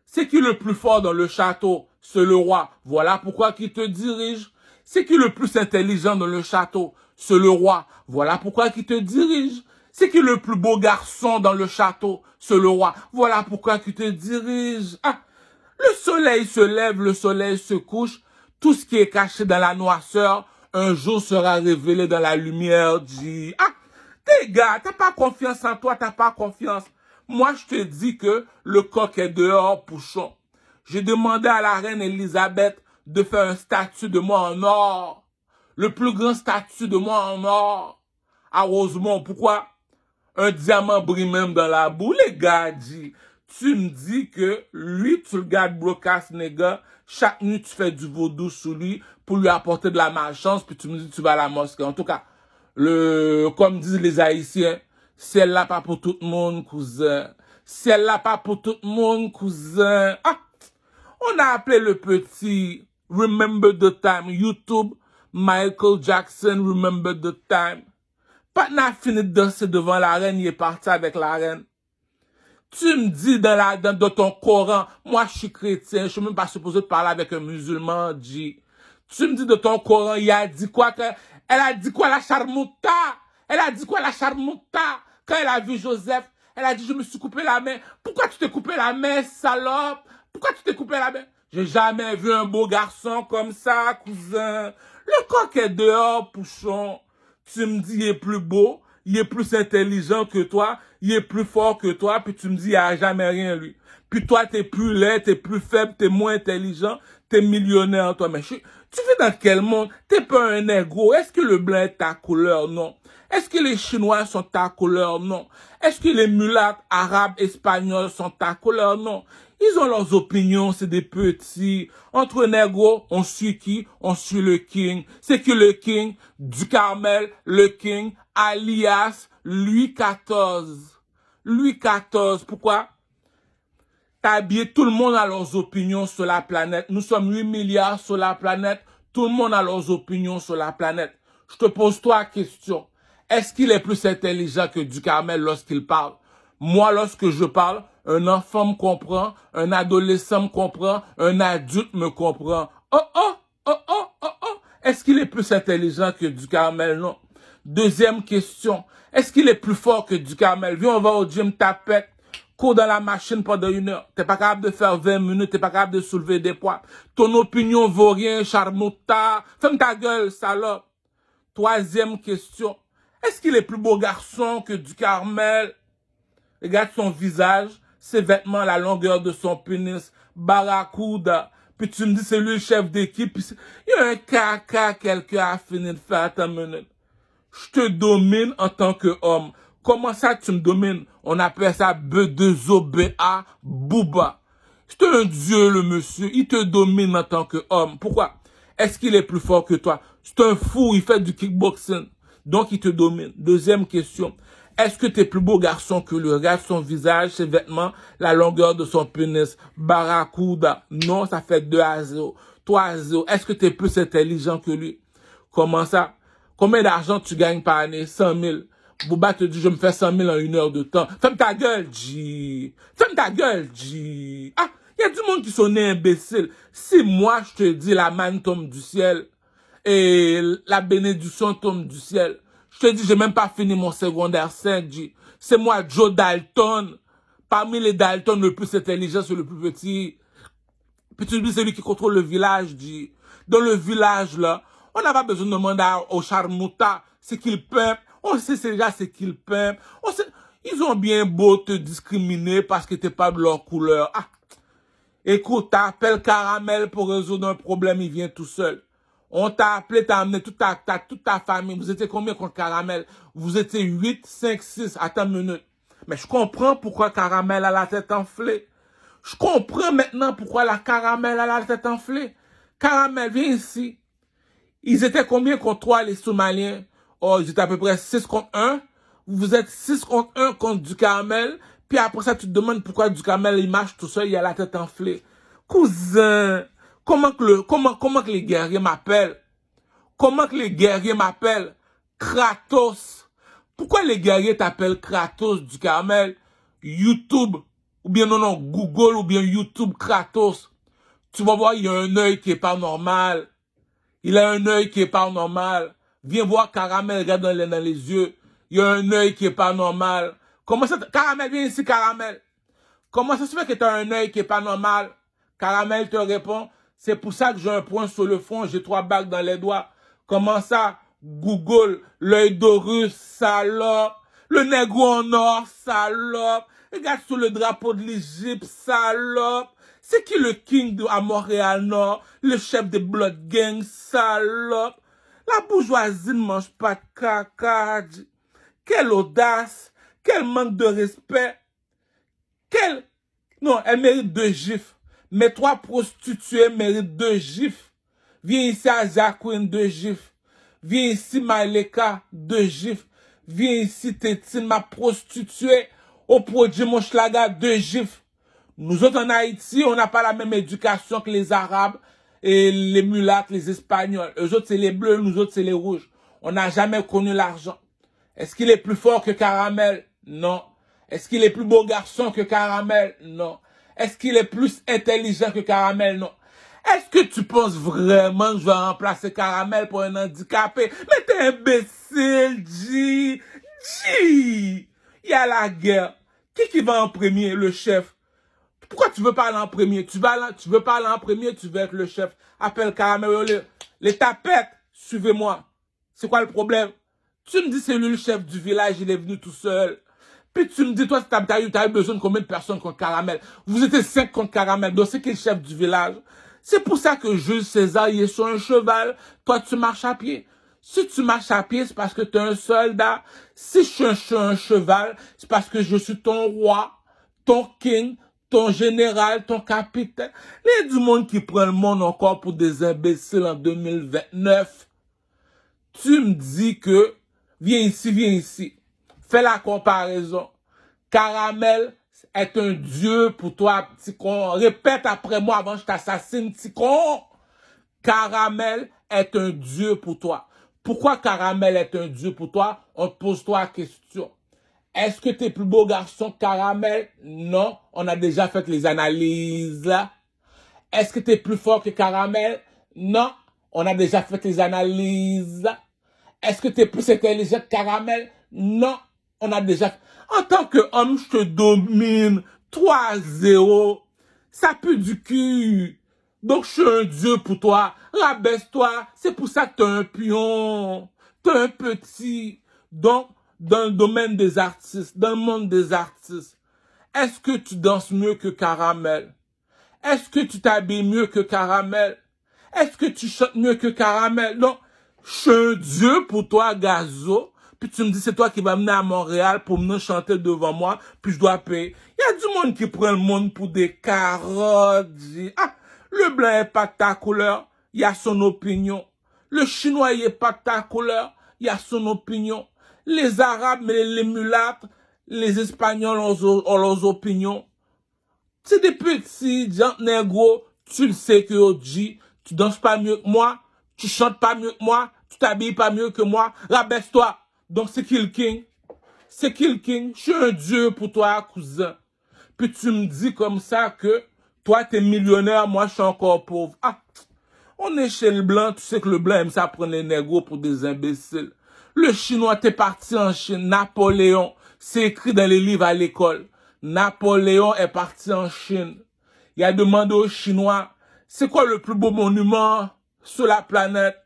C'est qui le plus fort dans le château? C'est le roi. Voilà pourquoi qui te dirige. C'est qui le plus intelligent dans le château? C'est le roi. Voilà pourquoi qui te dirige. C'est qui le plus beau garçon dans le château? C'est le roi. Voilà pourquoi qui te dirige. Ah, le soleil se lève, le soleil se couche. Tout ce qui est caché dans la noirceur, un jour sera révélé dans la lumière, dit. Ah, tes gars, t'as pas confiance en toi, t'as pas confiance. Moi, je te dis que le coq est dehors, Pouchon. J'ai demandé à la reine Elisabeth de faire un statut de moi en or. Le plus grand statut de moi en or. À Rosemont, pourquoi? Un diamant brille même dans la boue. Les gars, dit, tu me dis que lui, tu le gardes brocasse, nègre. Chaque nuit, tu fais du vaudou sous lui pour lui apporter de la malchance, puis tu me dis que tu vas à la mosquée. En tout cas, comme disent les Haïtiens, celle-là pas pour tout le monde, cousin. Celle-là pas pour tout le monde, cousin. Ah, on a appelé le petit Remember the Time. YouTube, Michael Jackson, Remember the Time. Pas n'a fini de danser devant la reine, il est parti avec la reine. Tu me dis dans ton Coran, moi je suis chrétien, je suis même pas supposé de parler avec un musulman, dit. Tu me dis de ton Coran, il a dit quoi elle a dit quoi la charmouta? Elle a dit quoi la charmouta? Quand elle a vu Joseph, elle a dit je me suis coupé la main. Pourquoi tu t'es coupé la main, salope? Pourquoi tu t'es coupé la main? J'ai jamais vu un beau garçon comme ça, cousin. Le coq est dehors, Pouchon. Tu me dis il est plus beau, il est plus intelligent que toi, il est plus fort que toi, puis tu me dis il a jamais rien lui. Puis toi t'es plus laid, t'es plus faible, t'es moins intelligent, t'es millionnaire toi. Mais tu vis dans quel monde? T'es pas un négro. Est-ce que le blanc est ta couleur? Non. Est-ce que les Chinois sont ta couleur? Non. Est-ce que les mulattes arabes, espagnols sont ta couleur? Non. Ils ont leurs opinions, c'est des petits. Entre négros, on suit qui? On suit le king. C'est que le king du Carmel, le king, alias Louis XIV. Louis XIV, pourquoi? T'as habillé, tout le monde a leurs opinions sur la planète. Nous sommes 8 milliards sur la planète. Tout le monde a leurs opinions sur la planète. Je te pose toi la question. Est-ce qu'il est plus intelligent que du Carmel lorsqu'il parle? Moi, lorsque je parle, un enfant me comprend, un adolescent me comprend, un adulte me comprend. Oh, oh, oh, oh, oh, oh. Est-ce qu'il est plus intelligent que du Carmel? Non. Deuxième question. Est-ce qu'il est plus fort que du Carmel? Viens, on va au gym, tapette. Cours dans la machine pendant 1 heure. T'es pas capable de faire 20 minutes, t'es pas capable de soulever des poids. Ton opinion vaut rien, charmouta. Ferme ta gueule, salope. Troisième question. Est-ce qu'il est plus beau garçon que du Carmel? Regarde son visage, ses vêtements, la longueur de son pénis, barracuda. Puis tu me dis c'est lui le chef d'équipe. Il y a un caca quelqu'un a fini de faire. Attends une minute. Je te domine en tant qu'homme. Comment ça tu me domines? On appelle ça B2OBA, Booba. C'est un dieu le monsieur. Il te domine en tant qu'homme. Pourquoi? Est-ce qu'il est plus fort que toi? C'est un fou, il fait du kickboxing. Donc il te domine. Deuxième question. Est-ce que t'es plus beau garçon que lui? Regarde son visage, ses vêtements, la longueur de son pénis. Barracuda. Non, ça fait 2-0. 3-0. Est-ce que t'es plus intelligent que lui? Comment ça? Combien d'argent tu gagnes par année? 100 000. Bouba te dit, je me fais 100 000 en 1 heure de temps. Ferme ta gueule, G. Ferme ta gueule, G. Ah, il y a du monde qui sont nés imbéciles. Si moi, je te dis, la manne tombe du ciel et la bénédiction tombe du ciel, je te dis, j'ai même pas fini mon secondaire 5, G. C'est moi, Joe Dalton. Parmi les Dalton, le plus intelligent, c'est le plus petit. Puis tu dis, c'est lui qui contrôle le village, G. Dans le village, là, on n'a pas besoin de demander au charmouta, c'est qu'il pimpe. On sait déjà c'est qu'il pimpe. Ils ont bien beau te discriminer parce que t'es pas de leur couleur. Ah, écoute, t'appelles Caramel pour résoudre un problème, il vient tout seul. On t'a appelé, t'as amené toute ta famille. Vous étiez combien contre Caramel? Vous étiez 8, 5, 6. Attends une minute. Mais je comprends pourquoi Caramel a la tête enflée. Je comprends maintenant pourquoi la Caramel a la tête enflée. Caramel, viens ici. Ils étaient combien contre toi, les Somaliens? Oh, ils étaient à peu près 6 contre 1. Vous êtes 6 contre 1 contre du Carmel. Puis après ça, tu te demandes pourquoi du Carmel, il marche tout seul, il a la tête enflée. Cousin, comment que les guerriers m'appellent? Comment que les guerriers m'appellent? Kratos. Pourquoi les guerriers t'appellent Kratos du Carmel? YouTube, ou bien non, Google, ou bien YouTube Kratos. Tu vas voir, il y a un œil qui est pas normal. Il a un œil qui est pas normal. Viens voir Caramel, regarde dans les yeux. Il y a un œil qui est pas normal. Comment ça, Caramel, viens ici, Caramel. Comment ça se fait que tu as un œil qui est pas normal? Caramel te répond, c'est pour ça que j'ai un point sur le front, j'ai 3 bagues dans les doigts. Comment ça? Google, l'œil d'Horus, salope. Le négro en or, salope. Regarde sur le drapeau de l'Égypte, salope. C'est qui le king à Montréal-Nord? Le chef des Blood Gang, salope. La bourgeoisie ne mange pas de caca. Quelle audace. Quel manque de respect. Quel... Non, elle mérite 2 gifs. Mes 3 prostituées méritent 2 gifs. Viens ici à Jacqueline, 2 gifs. Viens ici Maleka, 2 gifs. Viens ici Tétine, ma prostituée. Au produit mon schlaga, 2 gifs. Nous autres en Haïti, on n'a pas la même éducation que les Arabes et les mulattes, les Espagnols. Eux autres, c'est les bleus, nous autres, c'est les rouges. On n'a jamais connu l'argent. Est-ce qu'il est plus fort que Caramel? Non. Est-ce qu'il est plus beau garçon que Caramel? Non. Est-ce qu'il est plus intelligent que Caramel? Non. Est-ce que tu penses vraiment que je vais remplacer Caramel pour un handicapé? Mais t'es imbécile, G. G. Il y a la guerre. Qui va en premier? Le chef. Pourquoi tu veux pas aller en premier? Tu veux pas aller en premier, tu veux être le chef. Appelle Caramel. Les tapettes, suivez-moi. C'est quoi le problème? Tu me dis c'est lui le chef du village, il est venu tout seul. Puis tu me dis, toi, t'as eu besoin de combien de personnes contre Caramel? Vous étiez 5 contre Caramel, donc c'est qui le chef du village? C'est pour ça que Jules César, il est sur un cheval. Toi, tu marches à pied. Si tu marches à pied, c'est parce que tu es un soldat. Si je suis un cheval, c'est parce que je suis ton roi, ton king, ton général, ton capitaine. Il y a du monde qui prend le monde encore pour des imbéciles en 2029. Tu me dis que, viens ici. Fais la comparaison. Caramel est un dieu pour toi, petit con. Répète après moi avant que je t'assassine, petit con. Caramel est un dieu pour toi. Pourquoi Caramel est un dieu pour toi? On te pose-toi la question. Est-ce que t'es plus beau garçon que Caramel? Non, on a déjà fait les analyses. Est-ce que t'es plus fort que Caramel? Non, on a déjà fait les analyses. Est-ce que t'es plus intelligent que Caramel? Non, on a déjà... En tant qu'homme, je te domine. 3-0. Ça pue du cul. Donc, je suis un dieu pour toi. Rabaisse-toi. C'est pour ça que t'es un pion. T'es un petit. Donc, dans le domaine des artistes, dans le monde des artistes, est-ce que tu danses mieux que Caramel? Est-ce que tu t'habilles mieux que Caramel? Est-ce que tu chantes mieux que Caramel? Non, je suis un dieu pour toi, Gazo. Puis tu me dis, c'est toi qui vas venir à Montréal pour venir chanter devant moi, puis je dois payer. Il y a du monde qui prend le monde pour des carottes. Ah, le blanc est pas de ta couleur, il y a son opinion. Le chinois, il est pas de ta couleur, il y a son opinion. Les arabes, mais les mulattes, les espagnols ont leurs opinions. C'est des petits gens négros, tu le sais que Oji, tu danses pas mieux que moi, tu chantes pas mieux que moi, tu t'habilles pas mieux que moi, rabaisse-toi. Donc c'est qui le king? C'est qui le king? Je suis un dieu pour toi, cousin. Puis tu me dis comme ça que toi t'es millionnaire, moi je suis encore pauvre. Ah, on est chez le blanc, tu sais que le blanc aime ça prendre les négros pour des imbéciles. Le chinois t'es parti en Chine, Napoléon, c'est écrit dans les livres à l'école. Napoléon est parti en Chine. Il a demandé aux Chinois, c'est quoi le plus beau monument sur la planète?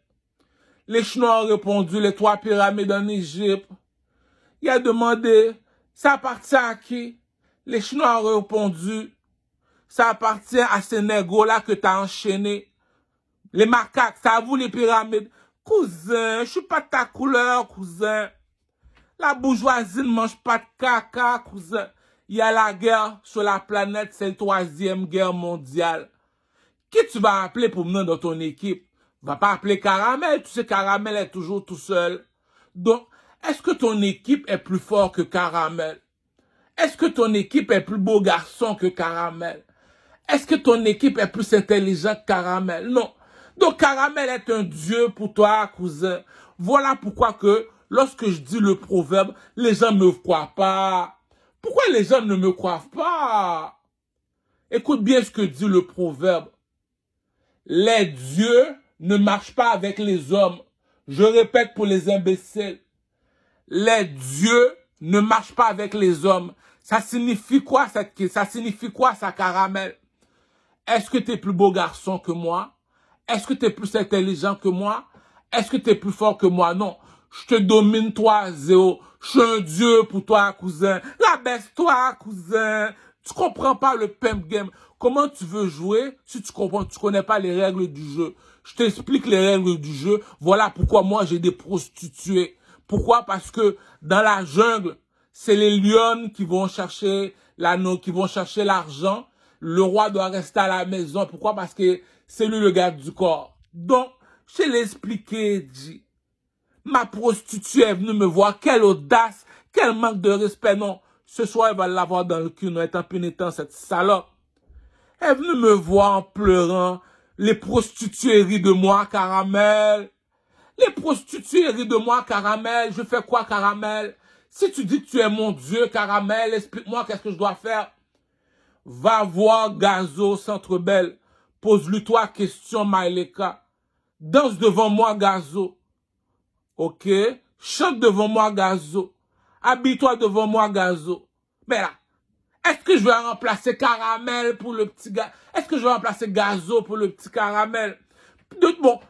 Les Chinois ont répondu, les 3 pyramides en Égypte. Il a demandé, ça appartient à qui? Les Chinois ont répondu, ça appartient à ces négros-là que t'as enchaîné. Les macaques, c'est à vous les pyramides. Cousin, je suis pas de ta couleur, cousin. La bourgeoisie ne mange pas de caca, cousin. Il y a la guerre sur la planète, c'est la 3e guerre mondiale. Qui tu vas appeler pour venir dans ton équipe? Va pas appeler Caramel, tu sais Caramel est toujours tout seul. Donc, est-ce que ton équipe est plus fort que Caramel? Est-ce que ton équipe est plus beau garçon que Caramel? Est-ce que ton équipe est plus intelligente que Caramel? Non. Donc, Caramel est un dieu pour toi, cousin. Voilà pourquoi que, lorsque je dis le proverbe, les gens ne me croient pas. Pourquoi les gens ne me croient pas? Écoute bien ce que dit le proverbe. Les dieux ne marchent pas avec les hommes. Je répète pour les imbéciles. Les dieux ne marchent pas avec les hommes. Ça signifie quoi ça signifie quoi ça, Caramel? Est-ce que tu es plus beau garçon que moi? Est-ce que tu es plus intelligent que moi? Est-ce que tu es plus fort que moi? Non. Je te domine, toi, Zéo. Je suis un dieu pour toi, cousin. Rabaisse-toi, cousin. Tu comprends pas le pimp game. Comment tu veux jouer si tu connais pas les règles du jeu? Je t'explique les règles du jeu. Voilà pourquoi moi j'ai des prostituées. Pourquoi? Parce que dans la jungle, c'est les lions qui vont chercher l'anneau, qui vont chercher l'argent. Le roi doit rester à la maison. Pourquoi? Parce que c'est lui le garde du corps. Donc, je l'ai expliqué, dit. Ma prostituée est venue me voir. Quelle audace, quel manque de respect. Non, ce soir, elle va l'avoir dans le cul. Non, étant pénitent, cette salope. Elle est venue me voir en pleurant. Les prostituées rient de moi, Caramel. Les prostituées rient de moi, Caramel. Je fais quoi, Caramel? Si tu dis que tu es mon Dieu, Caramel, explique-moi qu'est-ce que je dois faire. Va voir Gazo, Centre Belle. Pose-lui trois questions, Maïleka. Danse devant moi, Gazo. Ok? Chante devant moi, Gazo. Habille-toi devant moi, Gazo. Mais là, est-ce que je vais remplacer Caramel pour le petit gars? Est-ce que je vais remplacer Gazo pour le petit Caramel?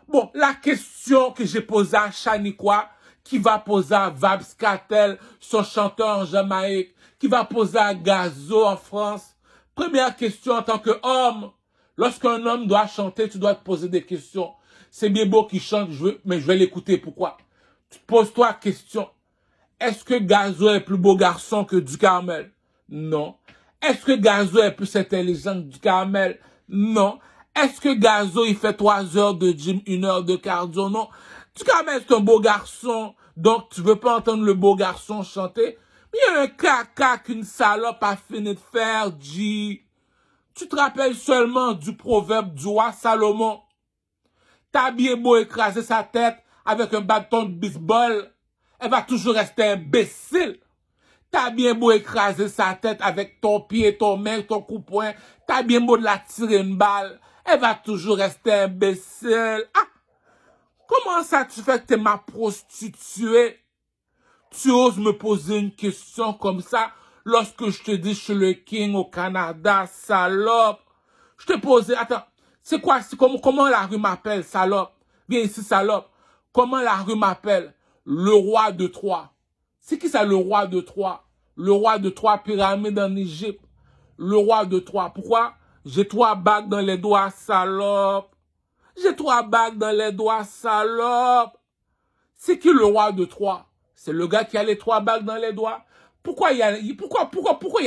Bon, la question que j'ai posée à Shaniqua, qui va poser à Vabs Catel, son chanteur en Jamaïque, qui va poser à Gazo en France. Première question en tant qu'homme. Lorsqu'un homme doit chanter, tu dois te poser des questions. C'est bien beau qu'il chante, mais je vais l'écouter. Pourquoi? Tu poses-toi la question. Est-ce que Gazo est plus beau garçon que Ducarmel? Non. Est-ce que Gazo est plus intelligent que Ducarmel? Non. Est-ce que Gazo, il fait 3 heures de gym, 1 heure de cardio? Non. Ducarmel, c'est un beau garçon. Donc, tu veux pas entendre le beau garçon chanter? Mais il y a un caca qu'une salope a fini de faire, G. Tu te rappelles seulement du proverbe du roi Salomon? T'as bien beau écraser sa tête avec un bâton de baseball, elle va toujours rester imbécile. T'as bien beau écraser sa tête avec ton pied, ton main, ton coup-poing, t'as bien beau de la tirer une balle, elle va toujours rester imbécile. Ah! Comment ça tu fais que t'es ma prostituée? Tu oses me poser une question comme ça lorsque je te dis je suis le king au Canada, salope? Je te posais, attends, c'est quoi, comment la rue m'appelle, salope? Viens ici, salope. Comment la rue m'appelle? Le roi de Troie. C'est qui ça, le roi de Troie? Le roi de Troie, pyramide en Égypte. Le roi de Troie. Pourquoi? J'ai 3 bagues dans les doigts, salope. J'ai 3 bagues dans les doigts, salope. C'est qui le roi de Troie? C'est le gars qui a les 3 bagues dans les doigts. Pourquoi il y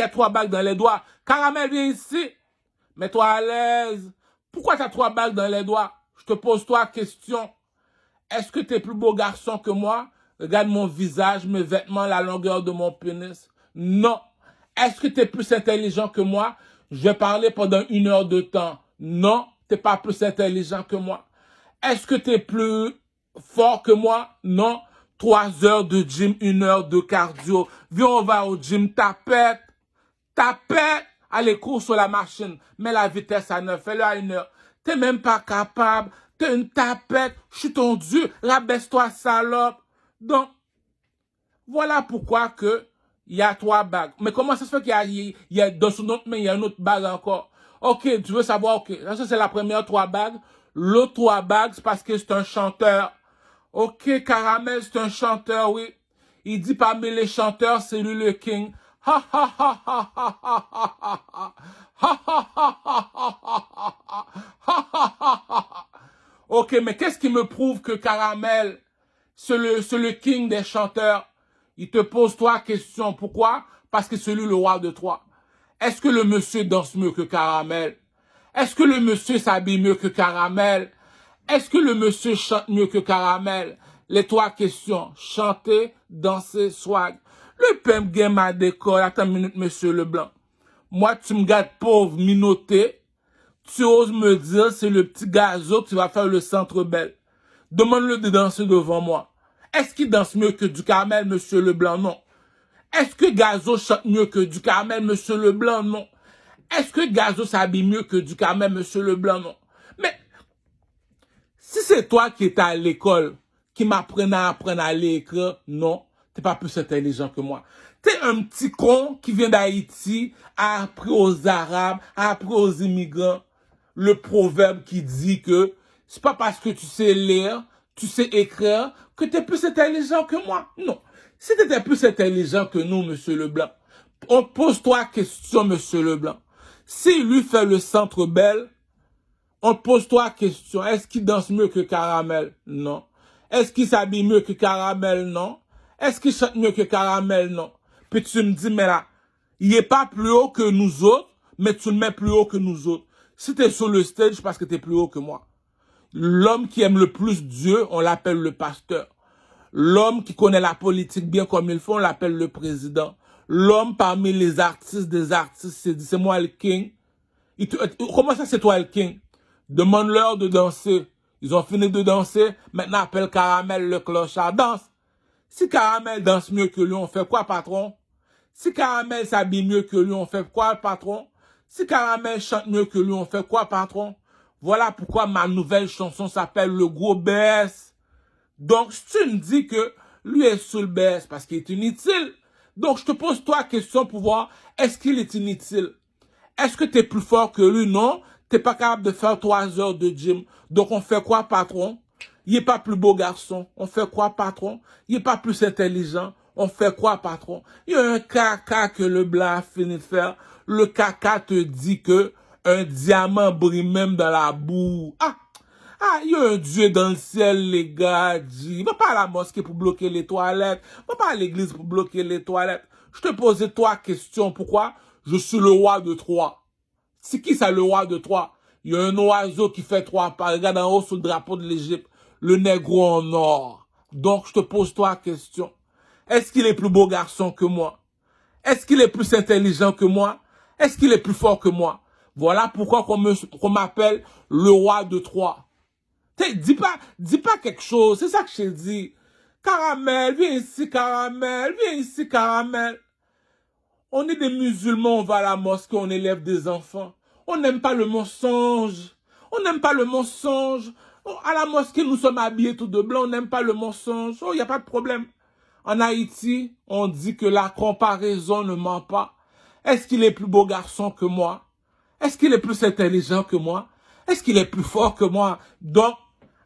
a 3 bagues dans les doigts? Caramel, viens ici. Mets-toi à l'aise. Pourquoi tu as 3 bagues dans les doigts? Je te pose 3 questions. Est-ce que tu es plus beau garçon que moi? Regarde mon visage, mes vêtements, la longueur de mon pénis. Non. Est-ce que tu es plus intelligent que moi? Je vais parler pendant 1 heure de temps. Non, tu n'es pas plus intelligent que moi. Est-ce que tu es plus fort que moi? Non. 3 heures de gym, 1 heure de cardio. Viens, on va au gym, tapette. Tapette. Allez, cours sur la machine. Mets la vitesse à 9. Fais-le à 1 heure. T'es même pas capable. T'es une tapette. Je suis ton Dieu. Rabaisse-toi, salope. Donc, voilà pourquoi que il y a 3 bagues. Mais comment ça se fait qu'il y a dans son autre main, il y a une autre bague encore? Ok, tu veux savoir, ok. Ça, c'est la première 3 bagues. L'autre 3 bagues, c'est parce que c'est un chanteur. Ok, Caramel, c'est un chanteur, oui. Il dit parmi les chanteurs, c'est lui le king. Ha ha ha ha ha ha ha ha ha. Ha ha ha ha ha ha ha. Ha ha ha ha. Ok, mais qu'est-ce qui me prouve que Caramel, c'est le king des chanteurs? Il te pose 3 questions. Pourquoi? Parce que c'est lui le roi de Troie. Est-ce que le monsieur danse mieux que Caramel? Est-ce que le monsieur s'habille mieux que Caramel? Est-ce que le monsieur chante mieux que Caramel? Les 3 questions. Chanter, danser, swag. Le pimp game à décor. Attends une minute, monsieur Leblanc. Moi, tu me gardes pauvre, minotté. Tu oses me dire, c'est le petit Gazo qui va faire le Centre Belle. Demande-le de danser devant moi. Est-ce qu'il danse mieux que Ducarmel, monsieur Leblanc? Non. Est-ce que Gazo chante mieux que Ducarmel, monsieur Leblanc? Non. Est-ce que Gazo s'habille mieux que Ducarmel, monsieur Leblanc? Non. Mais Si c'est toi qui étais à l'école, qui m'apprenait à apprendre à lire et écrire, non, t'es pas plus intelligent que moi. T'es un petit con qui vient d'Haïti, a appris aux Arabes, a appris aux immigrants le proverbe qui dit que c'est pas parce que tu sais lire, tu sais écrire, que t'es plus intelligent que moi. Non. Si t'étais plus intelligent que nous, Monsieur Leblanc, on pose-toi question, Monsieur Leblanc. Si lui fait le Centre Bell, on pose-toi question. Est-ce qu'il danse mieux que Caramel? Non. Est-ce qu'il s'habille mieux que Caramel? Non. Est-ce qu'il chante mieux que Caramel? Non. Puis tu me dis, mais là, il est pas plus haut que nous autres, mais tu le mets plus haut que nous autres. Si t'es sur le stage, parce que t'es plus haut que moi. L'homme qui aime le plus Dieu, on l'appelle le pasteur. L'homme qui connaît la politique bien comme il faut, on l'appelle le président. L'homme parmi les artistes des artistes, c'est moi le king. Comment ça c'est toi le king? Demande-leur de danser. Ils ont fini de danser, maintenant appelle Caramel le clochard. Danse. Si Caramel danse mieux que lui, on fait quoi, patron? Si Caramel s'habille mieux que lui, on fait quoi, patron? Si Caramel chante mieux que lui, on fait quoi, patron? Voilà pourquoi ma nouvelle chanson s'appelle Le Gros BS. Donc, si tu me dis que lui est sous le BS parce qu'il est inutile, donc je te pose toi la question pour voir, est-ce qu'il est inutile? Est-ce que tu es plus fort que lui? Non. Tu n'es pas capable de faire 3 heures de gym. Donc, on fait quoi, patron? Il n'est pas plus beau garçon. On fait quoi, patron? Il n'est pas plus intelligent. On fait quoi, patron? Il y a un caca que le blanc a fini de faire. Le caca te dit que un diamant brille même dans la boue. Il y a un Dieu dans le ciel, les gars. Va pas à la mosquée pour bloquer les toilettes. Va pas à l'église pour bloquer les toilettes. Je te posais 3 questions. Pourquoi? Je suis le roi de Troie. C'est qui ça, le roi de Troie? Il y a un oiseau qui fait 3 pas. Regarde en haut sur le drapeau de l'Égypte. Le négro en or. Donc, je te pose 3 questions. Est-ce qu'il est plus beau garçon que moi? Est-ce qu'il est plus intelligent que moi? Est-ce qu'il est plus fort que moi? Voilà pourquoi qu'on m'appelle le roi de Troie. Dis pas quelque chose. C'est ça que je t'ai dit. Caramel, viens ici, Caramel. Viens ici, Caramel. On est des musulmans, on va à la mosquée, on élève des enfants. On n'aime pas le mensonge. On n'aime pas le mensonge. À la mosquée, nous sommes habillés tout de blanc, on n'aime pas le mensonge. Oh, il n'y a pas de problème. En Haïti, on dit que la comparaison ne ment pas. Est-ce qu'il est plus beau garçon que moi? Est-ce qu'il est plus intelligent que moi? Est-ce qu'il est plus fort que moi? Donc,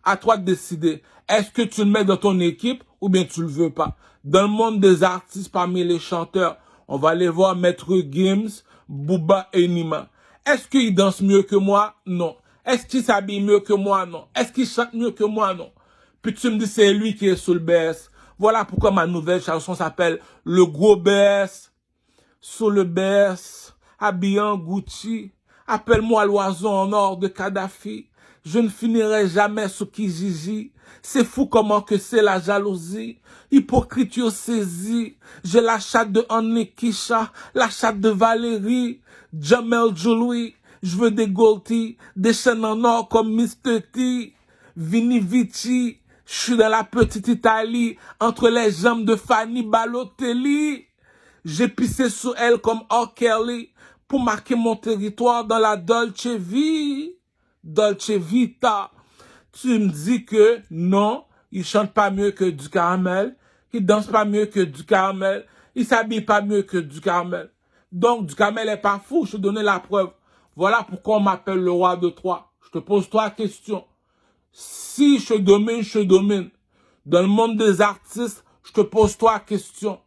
à toi de décider. Est-ce que tu le mets dans ton équipe ou bien tu le veux pas? Dans le monde des artistes, parmi les chanteurs, on va aller voir Maître Gims, Booba et Nima. Est-ce qu'il danse mieux que moi? Non. Est-ce qu'il s'habille mieux que moi? Non. Est-ce qu'il chante mieux que moi? Non. Puis tu me dis c'est lui qui est sous le BS. Voilà pourquoi ma nouvelle chanson s'appelle Le Gros BS. Sous le BS, habillé en Gucci. Appelle-moi l'oiseau en or de Kadhafi. Je ne finirai jamais sous Kijiji. C'est fou comment que c'est la jalousie. Hypocrite yo saisi. J'ai la chatte de Anne Kisha, la chatte de Valérie, Jamel Jolie. Je veux des Goldie, des chaînes en or comme Mr. T, Vini Vici. Je suis dans la petite Italie, entre les jambes de Fanny Balotelli. J'ai pissé sur elle comme R. Kelly pour marquer mon territoire dans la Dolce Vita. Tu me dis que non, il chante pas mieux que du Caramel, il danse pas mieux que du Caramel, il s'habille pas mieux que du Caramel. Donc, du Caramel est pas fou, je te donnais la preuve. Voilà pourquoi on m'appelle le roi de Troie. Je te pose 3 questions. Si je domine, je domine. Dans le monde des artistes, je te pose 3 questions.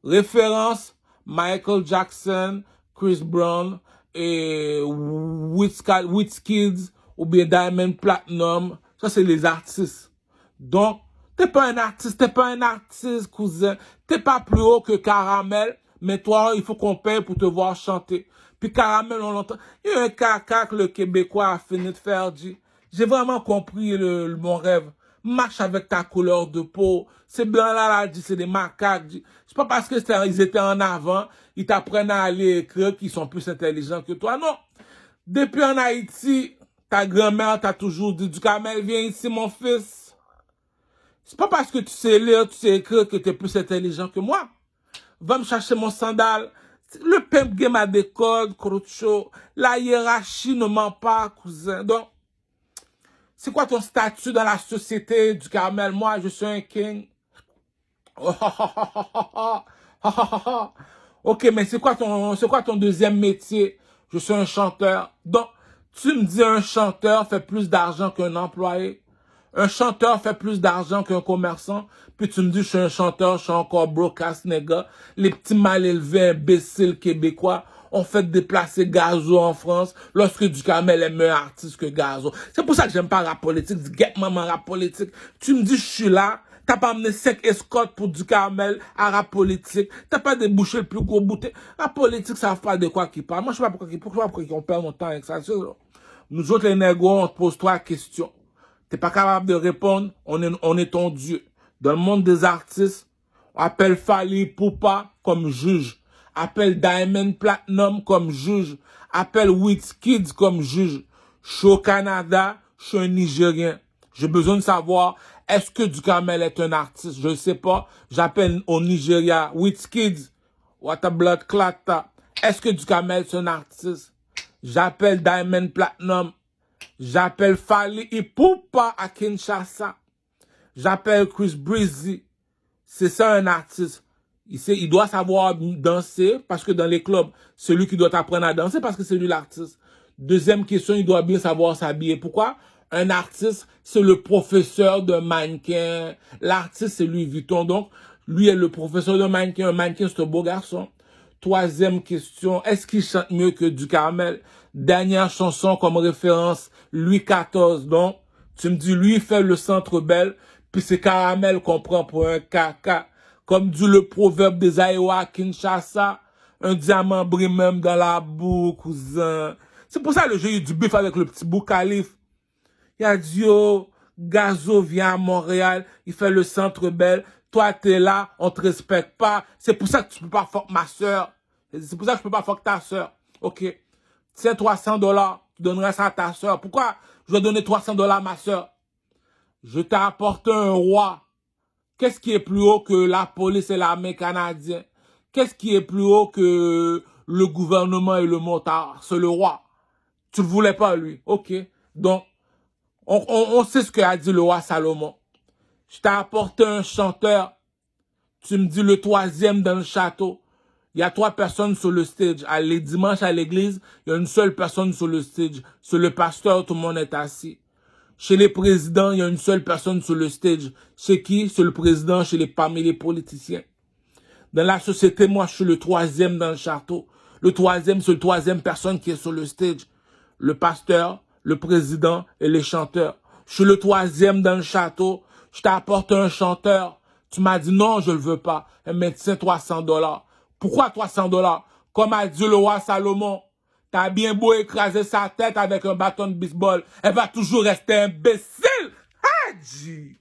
Référence, Michael Jackson, Chris Brown, et Wizkid, ou bien Diamond Platinum. Ça, c'est les artistes. Donc, t'es pas un artiste, cousin. T'es pas plus haut que Caramel, mais toi, il faut qu'on paye pour te voir chanter. Puis Caramel, on l'entend. Il y a un caca que le Québécois a fini de faire, dit. J'ai vraiment compris mon rêve. Marche avec ta couleur de peau. Ces blancs-là, dit, c'est des macaques. C'est pas parce que ils étaient en avant, ils t'apprennent à aller écrire qu'ils sont plus intelligents que toi. Non. Depuis en Haïti, ta grand-mère t'a toujours dit, du Caramel, viens ici, mon fils. C'est pas parce que tu sais lire, tu sais écrire que t'es plus intelligent que moi. Va me chercher mon sandal. Le pimp game a des codes, Croucho. La hiérarchie ne ment pas, cousin. Donc, C'est quoi ton statut dans la société du Carmel? Moi, je suis un king. Ok, mais c'est quoi ton deuxième métier? Je suis un chanteur. Donc, tu me dis un chanteur fait plus d'argent qu'un employé. Un chanteur fait plus d'argent qu'un commerçant. Puis tu me dis, je suis un chanteur, je suis encore broadcast nègre. Les petits mal élevés, imbéciles québécois ont fait déplacer Gazo en France lorsque Ducamel est meilleur artiste que Gazo. C'est pour ça que j'aime pas rap politique. Get maman rap politique. Tu me dis, je suis là. T'as pas amené 5 escortes pour Ducamel à rap politique. T'as pas débouché le plus gros bouteille. Rap politique, ça ne savent pas de quoi qu'ils parlent. Moi, je sais pas pourquoi on perd notre temps avec ça. Nous autres, les négros, on te pose 3 questions. T'es pas capable de répondre, on est ton Dieu. Dans le monde des artistes, on appelle Fally Ipupa comme juge. Appelle Diamond Platinum comme juge. Appelle Wizkid comme juge. Je suis au Canada, je suis un Nigérien. J'ai besoin de savoir, est-ce que Ducamel est un artiste? Je ne sais pas. J'appelle au Nigeria Wizkid. What a blood clot. Est-ce que Ducamel est un artiste? J'appelle Diamond Platinum. J'appelle Fally Ipupa à Kinshasa. J'appelle Chris Breezy. C'est ça un artiste. Il doit savoir danser parce que dans les clubs, c'est lui qui doit apprendre à danser parce que c'est lui l'artiste. Deuxième question, il doit bien savoir s'habiller. Pourquoi? Un artiste, c'est le professeur d'un mannequin. L'artiste, c'est Louis Vuitton. Donc, lui est le professeur d'un mannequin. Un mannequin, c'est un beau garçon. Troisième question, est-ce qu'il chante mieux que Ducamel? Dernière chanson comme référence, Louis XIV. Donc, tu me dis, lui, il fait le Centre Bell, puis c'est Caramel qu'on prend pour un caca. Comme dit le proverbe des Aïwa Kinshasa, un diamant brille même dans la boue, cousin. C'est pour ça que j'ai eu du bif avec le petit Boukalif. Il a dit, oh, Gazo vient à Montréal, il fait le Centre Bell. Toi, t'es là, on te respecte pas. C'est pour ça que tu peux pas fuck ma soeur. C'est pour ça que je peux pas fuck ta soeur. Ok. Tiens, $300, tu donnerais ça à ta soeur. Pourquoi je dois donner $300 à ma soeur? Je t'ai apporté un roi. Qu'est-ce qui est plus haut que la police et l'armée canadienne? Qu'est-ce qui est plus haut que le gouvernement et le motard? C'est le roi. Tu le voulais pas, lui. Ok. Donc, on sait ce qu'a dit le roi Salomon. Je t'ai apporté un chanteur. Tu me dis le 3e dans le château. Il y a 3 personnes sur le stage. Les dimanches à l'église, il y a une seule personne sur le stage. C'est le pasteur, tout le monde est assis. Chez les présidents, il y a une seule personne sur le stage. C'est qui? C'est le président parmi les politiciens. Dans la société, moi, je suis le 3e dans le château. Le 3e, c'est le 3e personne qui est sur le stage. Le pasteur, le président et les chanteurs. Je suis le 3e dans le château. Je t'apporte un chanteur. Tu m'as dit non, je le veux pas. Mais tiens, $300. Pourquoi $300? Comme a dit le roi Salomon, t'as bien beau écraser sa tête avec un bâton de baseball, elle va toujours rester imbécile. Hadji!